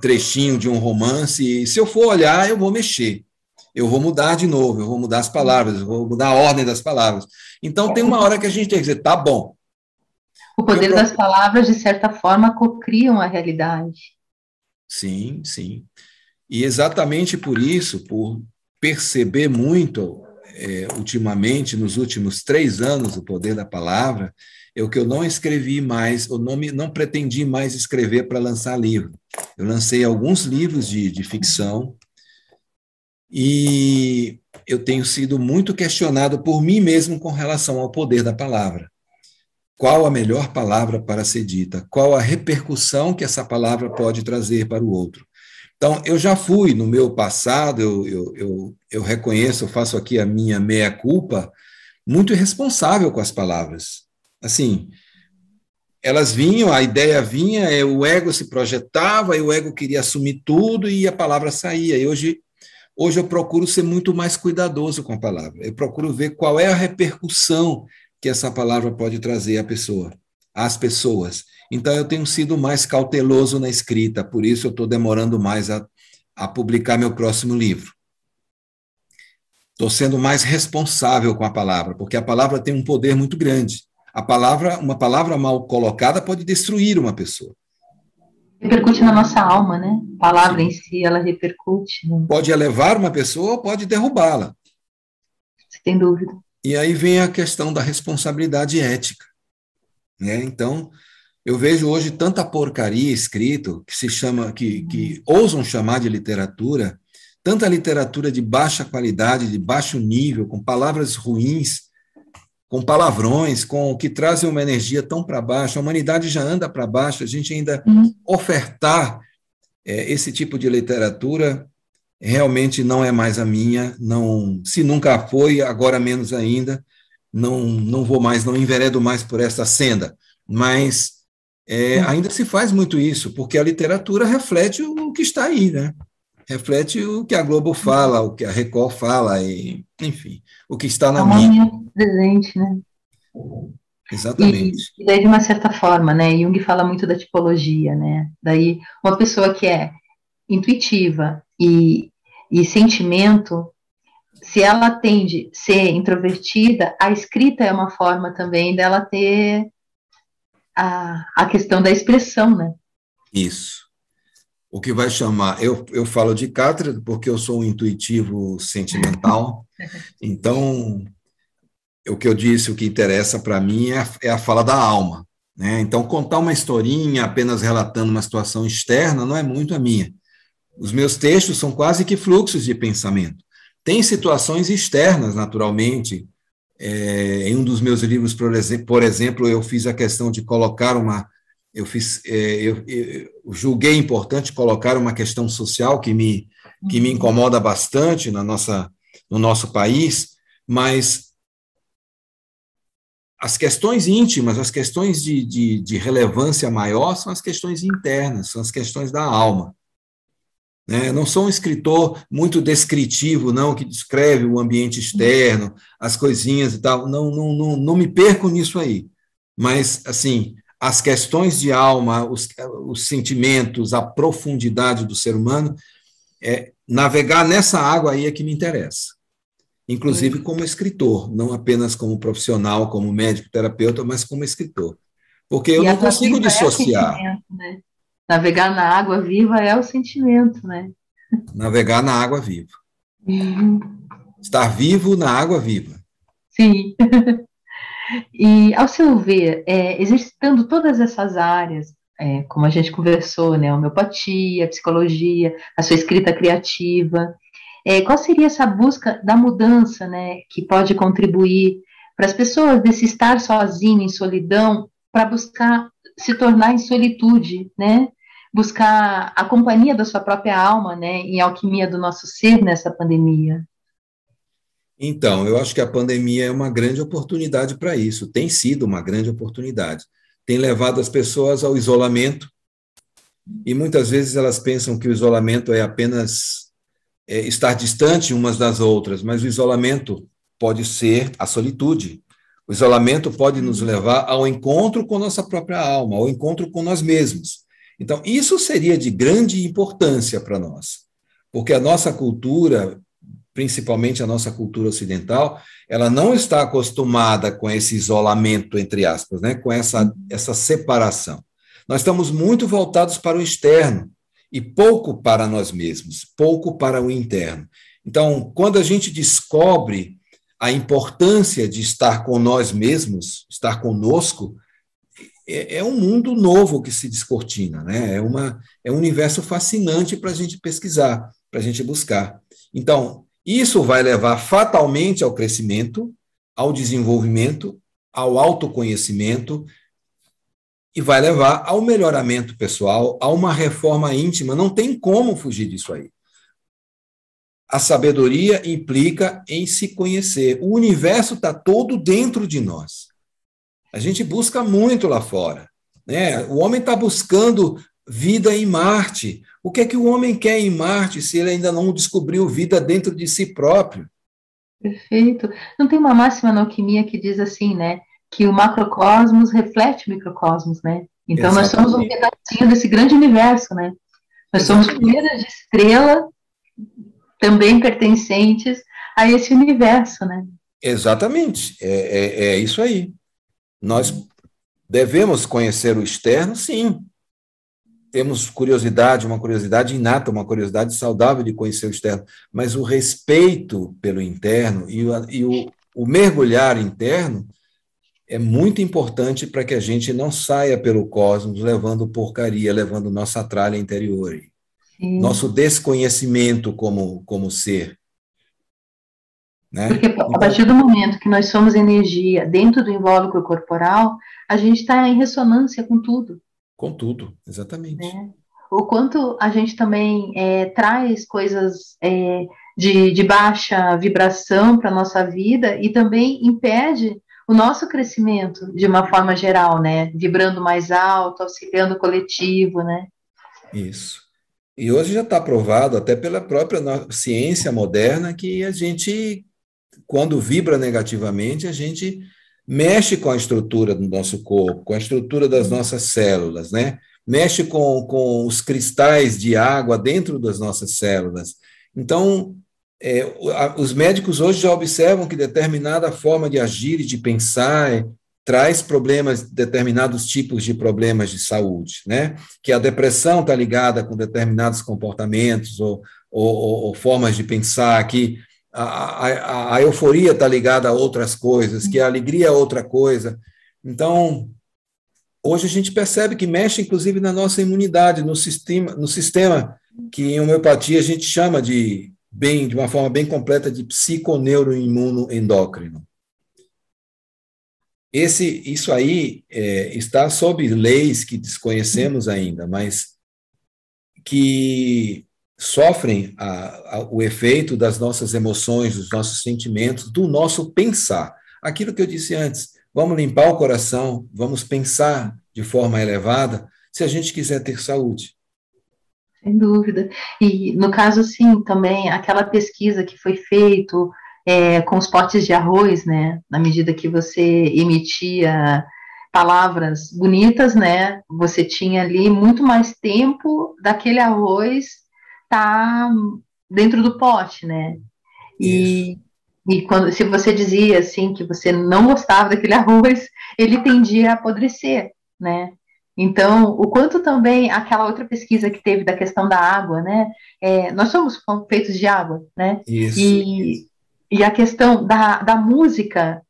[SPEAKER 3] trechinho de um romance, e se eu for olhar, eu vou mexer. Eu vou mudar de novo, eu vou mudar as palavras, eu vou mudar a ordem das palavras. Então, tem uma hora que a gente tem que dizer, tá bom.
[SPEAKER 2] O poder das palavras, de certa forma, cocriam a realidade.
[SPEAKER 3] Sim, sim. E exatamente por isso, por perceber muito, ultimamente, nos últimos 3 anos, o poder da palavra, é o que eu não escrevi mais, eu não pretendi mais escrever para lançar livro. Eu lancei alguns livros de ficção e eu tenho sido muito questionado por mim mesmo com relação ao poder da palavra. Qual a melhor palavra para ser dita? Qual a repercussão que essa palavra pode trazer para o outro? Então, eu já fui, no meu passado, eu reconheço, eu faço aqui a minha meia-culpa, muito irresponsável com as palavras. Assim, elas vinham, a ideia vinha, o ego se projetava, e o ego queria assumir tudo, e a palavra saía. E hoje eu procuro ser muito mais cuidadoso com a palavra. Eu procuro ver qual é a repercussão que essa palavra pode trazer à pessoa, às pessoas. Então, eu tenho sido mais cauteloso na escrita, por isso eu estou demorando mais a publicar meu próximo livro. Estou sendo mais responsável com a palavra, porque a palavra tem um poder muito grande. Uma palavra mal colocada pode destruir uma pessoa.
[SPEAKER 2] Repercute na nossa alma, né? A palavra
[SPEAKER 3] Sim.
[SPEAKER 2] em si, ela repercute. Né?
[SPEAKER 3] Pode elevar uma pessoa ou pode derrubá-la.
[SPEAKER 2] Sem dúvida.
[SPEAKER 3] E aí vem a questão da responsabilidade ética. Né? Então, eu vejo hoje tanta porcaria escrito que se chama, que ousam chamar de literatura, tanta literatura de baixa qualidade, de baixo nível, com palavras ruins, com palavrões, com que trazem uma energia tão para baixo. A humanidade já anda para baixo, a gente ainda ofertar esse tipo de literatura realmente não é mais a minha, não, se nunca foi, agora menos ainda, não vou mais, não enveredo mais por essa senda, mas ainda se faz muito isso, porque a literatura reflete o que está aí, né? Reflete o que a Globo fala, o que a Record fala, e, enfim, o que está na mídia.
[SPEAKER 2] É um momento presente, né?
[SPEAKER 3] Exatamente.
[SPEAKER 2] E daí, de uma certa forma, né, Jung fala muito da tipologia, né? Daí, uma pessoa que é intuitiva e sentimento, se ela tende a ser introvertida, a escrita é uma forma também dela ter a questão da expressão, né?
[SPEAKER 3] Isso. O que vai chamar, eu falo de cátedra porque eu sou um intuitivo sentimental, então, o que eu disse, o que interessa para mim é a fala da alma, né? Então, contar uma historinha apenas relatando uma situação externa não é muito a minha. Os meus textos são quase que fluxos de pensamento. Tem situações externas, naturalmente. Em um dos meus livros, por exemplo, eu fiz a questão de colocar eu julguei importante colocar uma questão social que me incomoda bastante no nosso país, mas as questões íntimas, as questões de relevância maior são as questões internas, são as questões da alma. Não sou um escritor muito descritivo, não, que descreve o ambiente externo, as coisinhas e tal, não me perco nisso aí. Mas, assim, as questões de alma, os sentimentos, a profundidade do ser humano, navegar nessa água aí é que me interessa. Inclusive como escritor, não apenas como profissional, como médico, terapeuta, mas como escritor. Porque eu não consigo dissociar.
[SPEAKER 2] Né? Navegar na água viva é o sentimento, né?
[SPEAKER 3] Navegar na água viva. Estar vivo na água viva.
[SPEAKER 2] Sim. E, ao seu ver, exercitando todas essas áreas, como a gente conversou, né, a homeopatia, a psicologia, a sua escrita criativa, qual seria essa busca da mudança, né, que pode contribuir para as pessoas desse estar sozinho, em solidão, para buscar se tornar em solitude, né, buscar a companhia da sua própria alma, né, em alquimia do nosso ser nessa pandemia?
[SPEAKER 3] Então, eu acho que a pandemia é uma grande oportunidade para isso, tem sido uma grande oportunidade. Tem levado as pessoas ao isolamento, e muitas vezes elas pensam que o isolamento é apenas estar distante umas das outras, mas o isolamento pode ser a solitude. O isolamento pode nos levar ao encontro com nossa própria alma, ao encontro com nós mesmos. Então, isso seria de grande importância para nós, porque a nossa cultura, principalmente a nossa cultura ocidental, ela não está acostumada com esse isolamento, entre aspas, né? Com essa separação. Nós estamos muito voltados para o externo e pouco para nós mesmos, pouco para o interno. Então, quando a gente descobre a importância de estar com nós mesmos, estar conosco, é um mundo novo que se descortina, né? É um universo fascinante para a gente pesquisar, para a gente buscar. Então, isso vai levar fatalmente ao crescimento, ao desenvolvimento, ao autoconhecimento e vai levar ao melhoramento pessoal, a uma reforma íntima. Não tem como fugir disso aí. A sabedoria implica em se conhecer. O universo está todo dentro de nós. A gente busca muito lá fora, né? O homem está buscando vida em Marte. O que é que o homem quer em Marte se ele ainda não descobriu vida dentro de si próprio?
[SPEAKER 2] Perfeito. Não tem uma máxima na alquimia que diz assim, né? Que o macrocosmos reflete o microcosmos, né? Então, exatamente, nós somos um pedacinho desse grande universo, né? Nós somos poeiras de estrela, também pertencentes a esse universo, né?
[SPEAKER 3] Exatamente, é isso aí. Nós devemos conhecer o externo, sim. Temos curiosidade, uma curiosidade inata, uma curiosidade saudável de conhecer o externo, mas o respeito pelo interno e o mergulhar interno é muito importante para que a gente não saia pelo cosmos levando porcaria, levando nossa tralha interior,
[SPEAKER 2] Sim.
[SPEAKER 3] Nosso desconhecimento como ser. Né?
[SPEAKER 2] Porque a partir do momento que nós somos energia dentro do invólucro corporal, a gente está em ressonância com tudo.
[SPEAKER 3] Com tudo, exatamente.
[SPEAKER 2] Né? O quanto a gente também traz coisas de baixa vibração para a nossa vida e também impede o nosso crescimento de uma forma geral, né? Vibrando mais alto, auxiliando o coletivo, né?
[SPEAKER 3] Isso. E hoje já está provado, até pela própria ciência moderna, que a gente, quando vibra negativamente, a gente mexe com a estrutura do nosso corpo, com a estrutura das nossas células, né? Mexe com os cristais de água dentro das nossas células. Então, os médicos hoje já observam que determinada forma de agir e de pensar traz problemas, determinados tipos de problemas de saúde, né? Que a depressão está ligada com determinados comportamentos ou formas de pensar, que a euforia está ligada a outras coisas, que a alegria é outra coisa. Então, hoje a gente percebe que mexe, inclusive, na nossa imunidade, no sistema que em homeopatia a gente chama de uma forma bem completa, de psiconeuroimunoendócrino. Isso aí está sob leis que desconhecemos ainda, mas que sofrem o efeito das nossas emoções, dos nossos sentimentos, do nosso pensar. Aquilo que eu disse antes, vamos limpar o coração, vamos pensar de forma elevada, se a gente quiser ter saúde.
[SPEAKER 2] Sem dúvida. E, no caso, sim, também aquela pesquisa que foi feita com os potes de arroz, né? Na medida que você emitia palavras bonitas, né? Você tinha ali muito mais tempo daquele arroz tá dentro do pote, né? E se você dizia assim que você não gostava daquele arroz, ele tendia a apodrecer, né? Então, o quanto também aquela outra pesquisa que teve da questão da água, né? Nós somos feitos de água, né?
[SPEAKER 3] Isso.
[SPEAKER 2] E a questão da música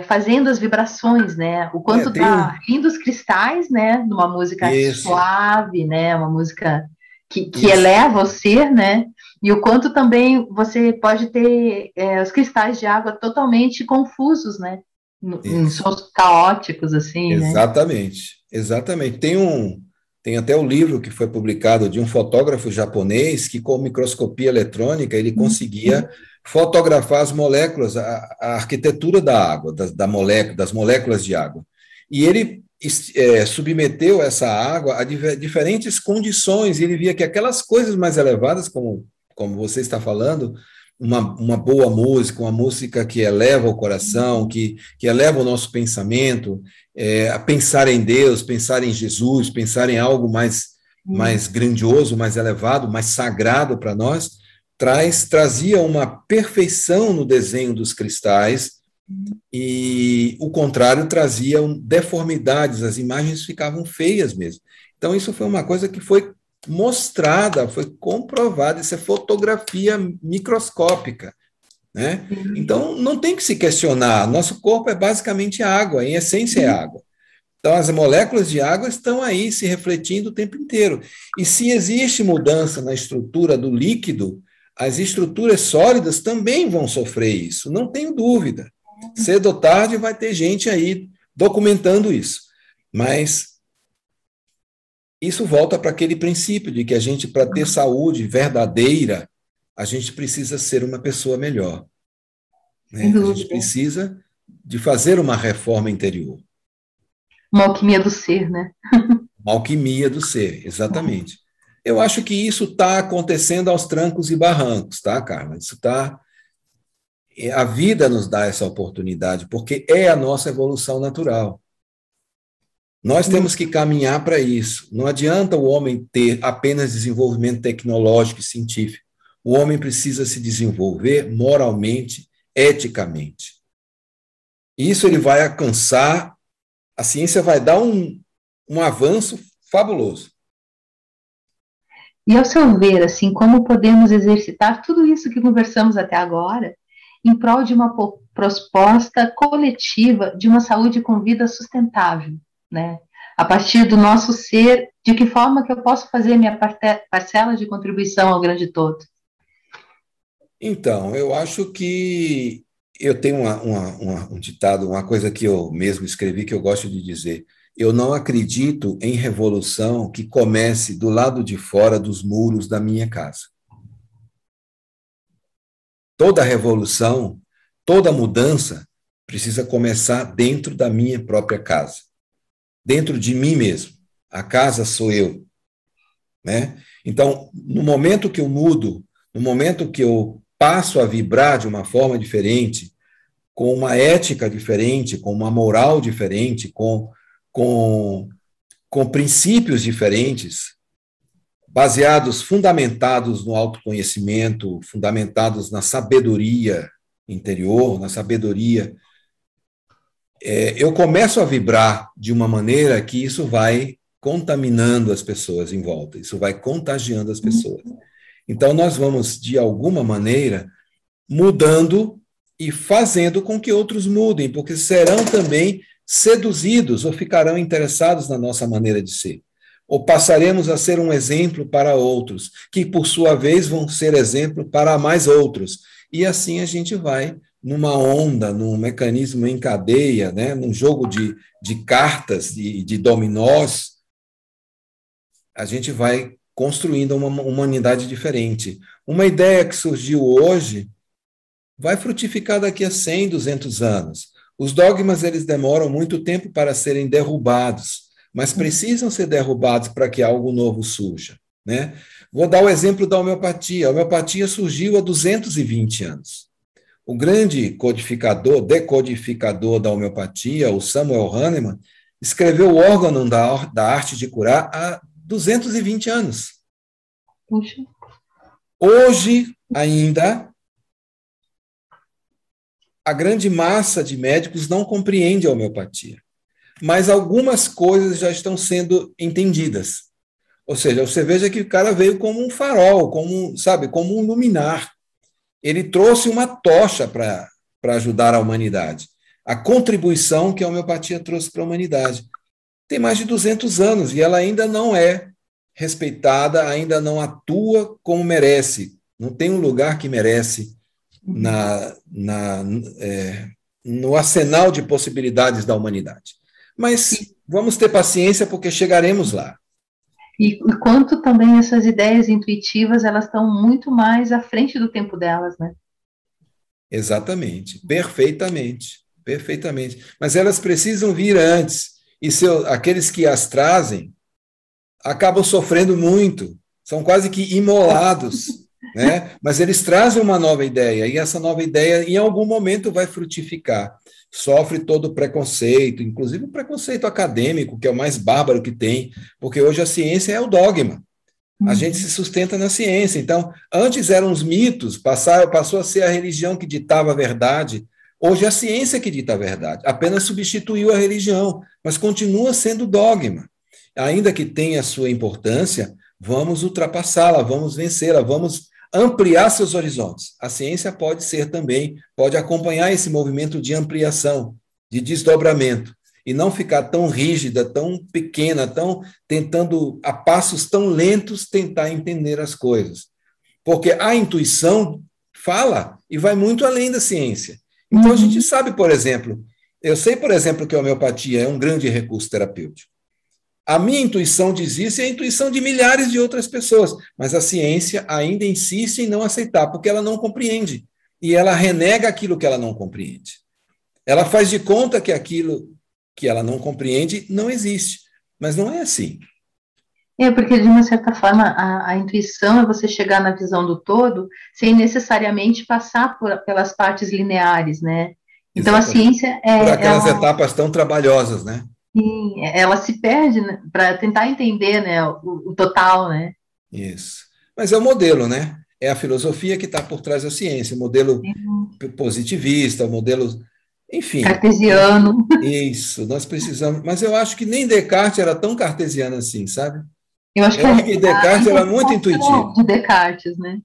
[SPEAKER 2] fazendo as vibrações, né? O quanto dá lindos cristais, né? Numa música suave, né? Uma música que eleva o ser, né? E o quanto também você pode ter os cristais de água totalmente confusos, né? Em sons caóticos, assim,
[SPEAKER 3] exatamente, né? Exatamente. Tem até o livro que foi publicado de um fotógrafo japonês que, com microscopia eletrônica, ele conseguia fotografar as moléculas, a arquitetura da água, das moléculas de água. E ele submeteu essa água a diferentes condições, e ele via que aquelas coisas mais elevadas, como você está falando, uma boa música, uma música que eleva o coração, que eleva o nosso pensamento, a pensar em Deus, pensar em Jesus, pensar em algo mais grandioso, mais elevado, mais sagrado para nós, trazia uma perfeição no desenho dos cristais, e o contrário trazia deformidades, as imagens ficavam feias mesmo. Então, isso foi uma coisa que foi mostrada, foi comprovada, isso é fotografia microscópica, né? Então, não tem que se questionar, nosso corpo é basicamente água, em essência é água. Então, as moléculas de água estão aí se refletindo o tempo inteiro. E se existe mudança na estrutura do líquido, as estruturas sólidas também vão sofrer isso, não tenho dúvida. Cedo ou tarde vai ter gente aí documentando isso. Mas isso volta para aquele princípio de que a gente, para ter saúde verdadeira, a gente precisa ser uma pessoa melhor. Né? A gente precisa de fazer uma reforma interior.
[SPEAKER 2] Uma alquimia do ser, né?
[SPEAKER 3] Uma alquimia do ser, exatamente. Eu acho que isso está acontecendo aos trancos e barrancos, tá, Carla? Isso está... A vida nos dá essa oportunidade, porque é a nossa evolução natural. Nós temos que caminhar para isso. Não adianta o homem ter apenas desenvolvimento tecnológico e científico. O homem precisa se desenvolver moralmente, eticamente. Isso ele vai alcançar, a ciência vai dar um avanço fabuloso.
[SPEAKER 2] E ao seu ver, assim, como podemos exercitar tudo isso que conversamos até agora em prol de uma proposta coletiva de uma saúde com vida sustentável, né? A partir do nosso ser, de que forma que eu posso fazer minha parcela de contribuição ao grande todo?
[SPEAKER 3] Então, eu acho que eu tenho um ditado, uma coisa que eu mesmo escrevi, que eu gosto de dizer. Eu não acredito em revolução que comece do lado de fora dos muros da minha casa. Toda revolução, toda mudança precisa começar dentro da minha própria casa, dentro de mim mesmo. A casa sou eu, né? Então, no momento que eu mudo, no momento que eu passo a vibrar de uma forma diferente, com uma ética diferente, com uma moral diferente, com princípios diferentes, baseados, fundamentados no autoconhecimento, fundamentados na sabedoria interior, na sabedoria, eu começo a vibrar de uma maneira que isso vai contaminando as pessoas em volta, isso vai contagiando as pessoas. Então, nós vamos, de alguma maneira, mudando e fazendo com que outros mudem, porque serão também seduzidos ou ficarão interessados na nossa maneira de ser. Ou passaremos a ser um exemplo para outros, que, por sua vez, vão ser exemplo para mais outros. E assim a gente vai numa onda, num mecanismo em cadeia, né? Num jogo de cartas, de dominós, a gente vai construindo uma humanidade diferente. Uma ideia que surgiu hoje vai frutificar daqui a 100, 200 anos. Os dogmas, eles demoram muito tempo para serem derrubados, mas precisam ser derrubados para que algo novo surja, né? Vou dar o exemplo da homeopatia. A homeopatia surgiu há 220 anos. O grande decodificador da homeopatia, o Samuel Hahnemann, escreveu o órgão da arte de curar há 220 anos.
[SPEAKER 2] Puxa.
[SPEAKER 3] Hoje, ainda, a grande massa de médicos não compreende a homeopatia, mas algumas coisas já estão sendo entendidas. Ou seja, você veja que o cara veio como um farol, como um luminar. Ele trouxe uma tocha para ajudar a humanidade. A contribuição que a homeopatia trouxe para a humanidade. Tem mais de 200 anos e ela ainda não é respeitada, ainda não atua como merece. Não tem um lugar que merece no arsenal de possibilidades da humanidade. Mas vamos ter paciência porque chegaremos lá.
[SPEAKER 2] E quanto também essas ideias intuitivas, elas estão muito mais à frente do tempo delas, né?
[SPEAKER 3] Exatamente, perfeitamente. Mas elas precisam vir antes. E aqueles que as trazem acabam sofrendo muito, são quase que imolados, né? Mas eles trazem uma nova ideia, e essa nova ideia, em algum momento, vai frutificar. Sofre todo o preconceito, inclusive o preconceito acadêmico, que é o mais bárbaro que tem, porque hoje a ciência é o dogma. A gente se sustenta na ciência. Então, antes eram os mitos, passou a ser a religião que ditava a verdade. Hoje é a ciência que dita a verdade. Apenas substituiu a religião, mas continua sendo dogma. Ainda que tenha sua importância, vamos ultrapassá-la, vamos vencê-la, vamos ampliar seus horizontes. A ciência pode acompanhar esse movimento de ampliação, de desdobramento, e não ficar tão rígida, tão pequena, tentando, a passos tão lentos, tentar entender as coisas. Porque a intuição fala e vai muito além da ciência. Então, a gente sabe, por exemplo, eu sei, por exemplo, que a homeopatia é um grande recurso terapêutico. A minha intuição diz isso e a intuição de milhares de outras pessoas, mas a ciência ainda insiste em não aceitar, porque ela não compreende, e ela renega aquilo que ela não compreende. Ela faz de conta que aquilo que ela não compreende não existe, mas não é assim.
[SPEAKER 2] Porque, de uma certa forma, a intuição é você chegar na visão do todo sem necessariamente passar pelas partes lineares, né? Então, exatamente. A ciência é...
[SPEAKER 3] Por aquelas etapas tão trabalhosas, né?
[SPEAKER 2] Sim, ela se perde, né, para tentar entender, né, o total, né?
[SPEAKER 3] Isso. Mas é o modelo, né? É a filosofia que está por trás da ciência, o modelo positivista, o modelo. Enfim,
[SPEAKER 2] Cartesiano.
[SPEAKER 3] isso, nós precisamos. Mas eu acho que nem Descartes era tão cartesiano assim, sabe?
[SPEAKER 2] Eu acho que
[SPEAKER 3] Eu acho que
[SPEAKER 2] a
[SPEAKER 3] Descartes era muito
[SPEAKER 2] interpretação
[SPEAKER 3] intuitivo.
[SPEAKER 2] de Descartes, né?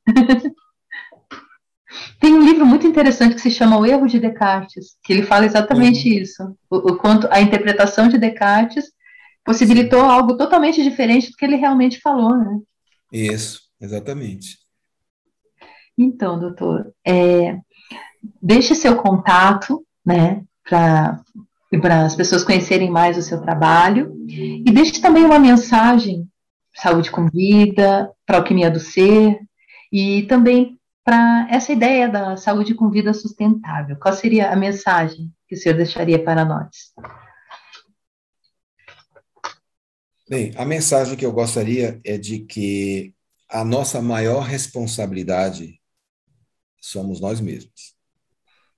[SPEAKER 2] Tem um livro muito interessante que se chama O Erro de Descartes, que ele fala exatamente
[SPEAKER 3] Sim,
[SPEAKER 2] isso, o quanto a interpretação de Descartes
[SPEAKER 3] sim.
[SPEAKER 2] possibilitou algo totalmente diferente do que ele realmente falou, né?
[SPEAKER 3] Isso, exatamente.
[SPEAKER 2] Então, doutor, deixe seu contato, né, para as pessoas conhecerem mais o seu trabalho, e deixe também uma mensagem, Saúde com Vida, para a Alquimia do Ser, e também para essa ideia da saúde com vida sustentável. Qual seria a mensagem que o senhor deixaria para nós?
[SPEAKER 3] Bem, a mensagem que eu gostaria é de que a nossa maior responsabilidade somos nós mesmos.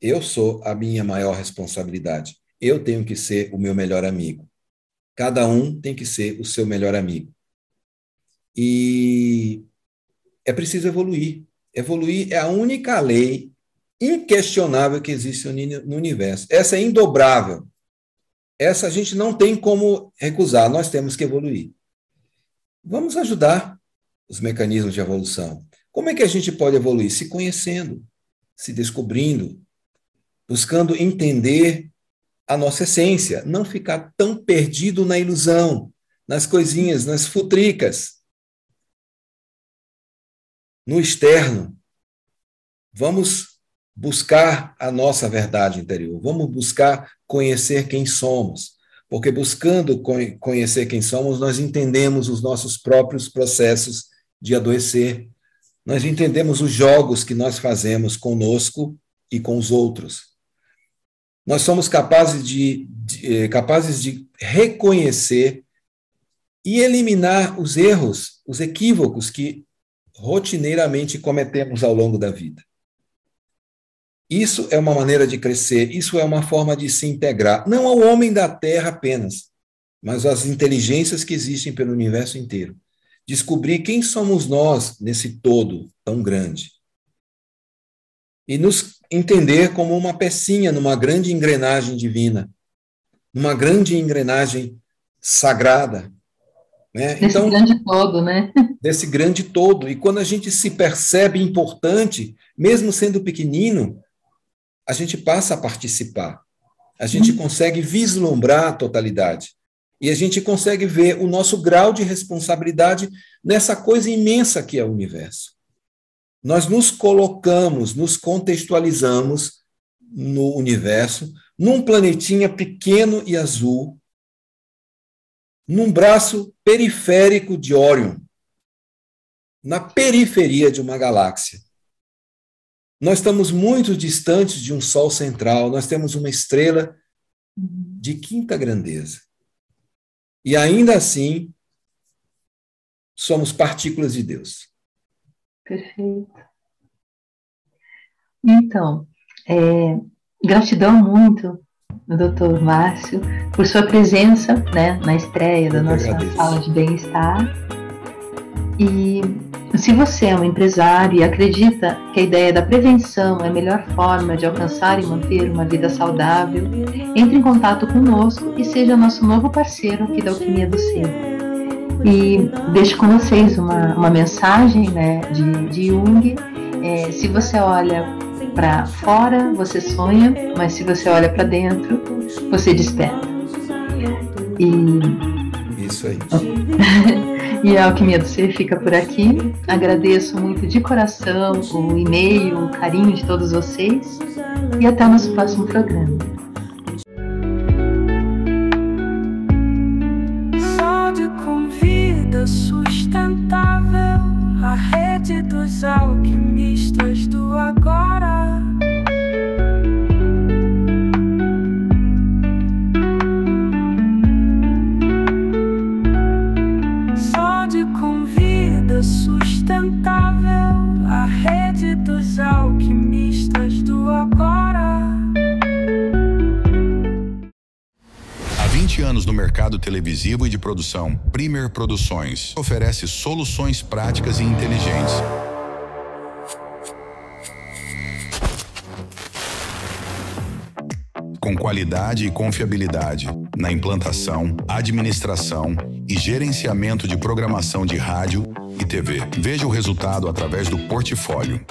[SPEAKER 3] Eu sou a minha maior responsabilidade. Eu tenho que ser o meu melhor amigo. Cada um tem que ser o seu melhor amigo. E é preciso evoluir. Evoluir é a única lei inquestionável que existe no universo. Essa é indobrável. Essa a gente não tem como recusar, nós temos que evoluir. Vamos ajudar os mecanismos de evolução. Como é que a gente pode evoluir? Se conhecendo, se descobrindo, buscando entender a nossa essência, não ficar tão perdido na ilusão, nas coisinhas, nas futricas, no externo. Vamos buscar a nossa verdade interior, vamos buscar conhecer quem somos, porque buscando conhecer quem somos, nós entendemos os nossos próprios processos de adoecer, nós entendemos os jogos que nós fazemos conosco e com os outros. Nós somos capazes de reconhecer e eliminar os erros, os equívocos que rotineiramente cometemos ao longo da vida. Isso é uma maneira de crescer, isso é uma forma de se integrar, não ao homem da Terra apenas, mas às inteligências que existem pelo universo inteiro. Descobrir quem somos nós nesse todo tão grande. E nos entender como uma pecinha numa grande engrenagem divina, numa grande engrenagem sagrada. Né?
[SPEAKER 2] Desse
[SPEAKER 3] então,
[SPEAKER 2] grande todo, né?
[SPEAKER 3] Desse grande todo. E quando a gente se percebe importante, mesmo sendo pequenino, a gente passa a participar. A gente consegue vislumbrar a totalidade. E a gente consegue ver o nosso grau de responsabilidade nessa coisa imensa que é o universo. Nós nos colocamos, nos contextualizamos no universo, num planetinha pequeno e azul, num braço periférico de Órion, na periferia de uma galáxia. Nós estamos muito distantes de um Sol central, nós temos uma estrela de quinta grandeza. E ainda assim, somos partículas de Deus.
[SPEAKER 2] Perfeito. Então, gratidão muito, Dr. Márcio, por sua presença, né, na estreia da nossa sala de bem-estar. E se você é um empresário e acredita que a ideia da prevenção é a melhor forma de alcançar e manter uma vida saudável, entre em contato conosco e seja nosso novo parceiro aqui da Alquimia do Ser. E deixo com vocês uma mensagem, né, de Jung. Se você olha para fora, você sonha, mas se você olha para dentro, você desperta.
[SPEAKER 3] Isso aí.
[SPEAKER 2] E a Alquimia do Ser fica por aqui. Agradeço muito de coração o e-mail, o carinho de todos vocês. E até o nosso próximo programa.
[SPEAKER 1] Saúde com vida sustentável, a rede dos alquimistas do agora. Sustentável, a rede dos alquimistas do agora.
[SPEAKER 4] Há 20 anos no mercado. mercado televisivo e de produção, Premier Produções oferece soluções práticas e inteligentes com qualidade e confiabilidade na implantação, administração e gerenciamento de programação de rádio e TV. Veja o resultado através do portfólio.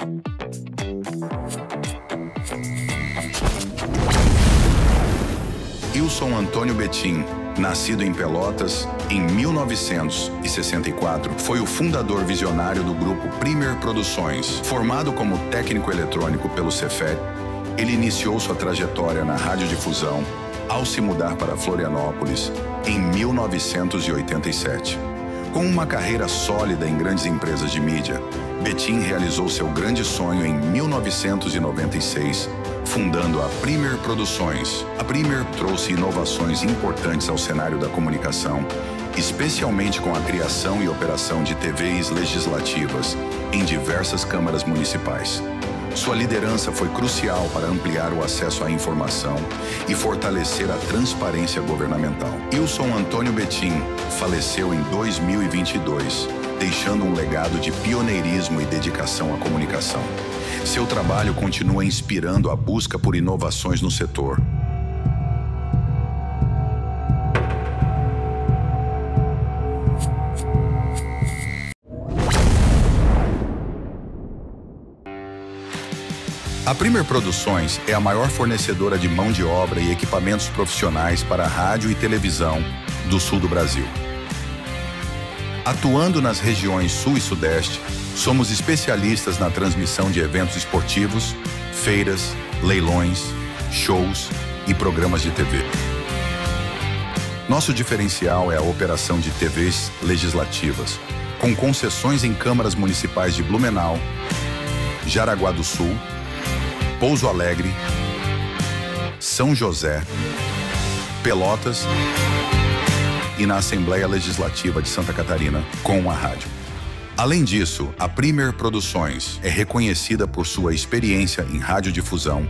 [SPEAKER 4] Ilson Antônio Betim, nascido em Pelotas em 1964, foi o fundador visionário do grupo Premier Produções. Formado como técnico eletrônico pelo Cefet, ele iniciou sua trajetória na radiodifusão ao se mudar para Florianópolis em 1987. Com uma carreira sólida em grandes empresas de mídia, Betim realizou seu grande sonho em 1996, fundando a Premier Produções. A Premier trouxe inovações importantes ao cenário da comunicação, especialmente com a criação e operação de TVs legislativas em diversas câmaras municipais. Sua liderança foi crucial para ampliar o acesso à informação e fortalecer a transparência governamental. Ilson Antônio Betim faleceu em 2022, deixando um legado de pioneirismo e dedicação à comunicação. Seu trabalho continua inspirando a busca por inovações no setor. A Premier Produções é a maior fornecedora de mão de obra e equipamentos profissionais para rádio e televisão do sul do Brasil. Atuando nas regiões sul e sudeste, somos especialistas na transmissão de eventos esportivos, feiras, leilões, shows e programas de TV. Nosso diferencial é a operação de TVs legislativas, com concessões em câmaras municipais de Blumenau, Jaraguá do Sul, Pouso Alegre, São José, Pelotas e na Assembleia Legislativa de Santa Catarina com a rádio. Além disso, a Premier Produções é reconhecida por sua experiência em radiodifusão,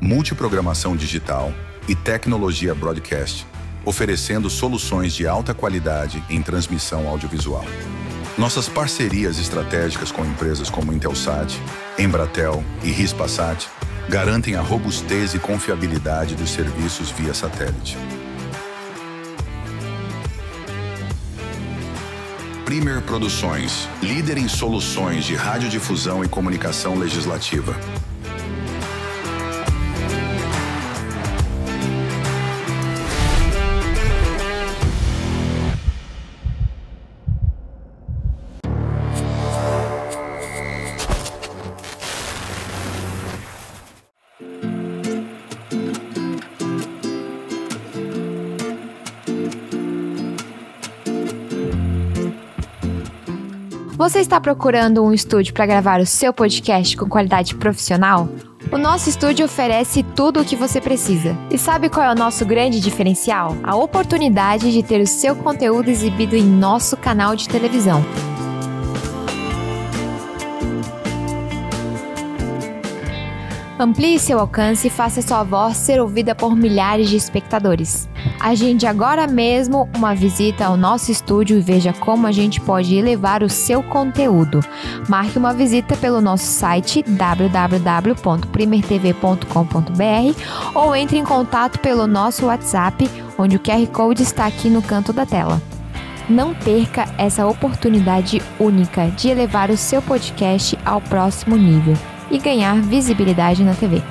[SPEAKER 4] multiprogramação digital e tecnologia broadcast, oferecendo soluções de alta qualidade em transmissão audiovisual. Nossas parcerias estratégicas com empresas como Intelsat, Embratel e Hispasat garantem a robustez e confiabilidade dos serviços via satélite. Premier Produções, líder em soluções de radiodifusão e comunicação legislativa.
[SPEAKER 5] Você está procurando um estúdio para gravar o seu podcast com qualidade profissional? O nosso estúdio oferece tudo o que você precisa. E sabe qual é o nosso grande diferencial? A oportunidade de ter o seu conteúdo exibido em nosso canal de televisão. Amplie seu alcance e faça sua voz ser ouvida por milhares de espectadores. Agende agora mesmo uma visita ao nosso estúdio e veja como a gente pode elevar o seu conteúdo. Marque uma visita pelo nosso site www.primertv.com.br ou entre em contato pelo nosso WhatsApp, onde o QR Code está aqui no canto da tela. Não perca essa oportunidade única de elevar o seu podcast ao próximo nível e ganhar visibilidade na TV.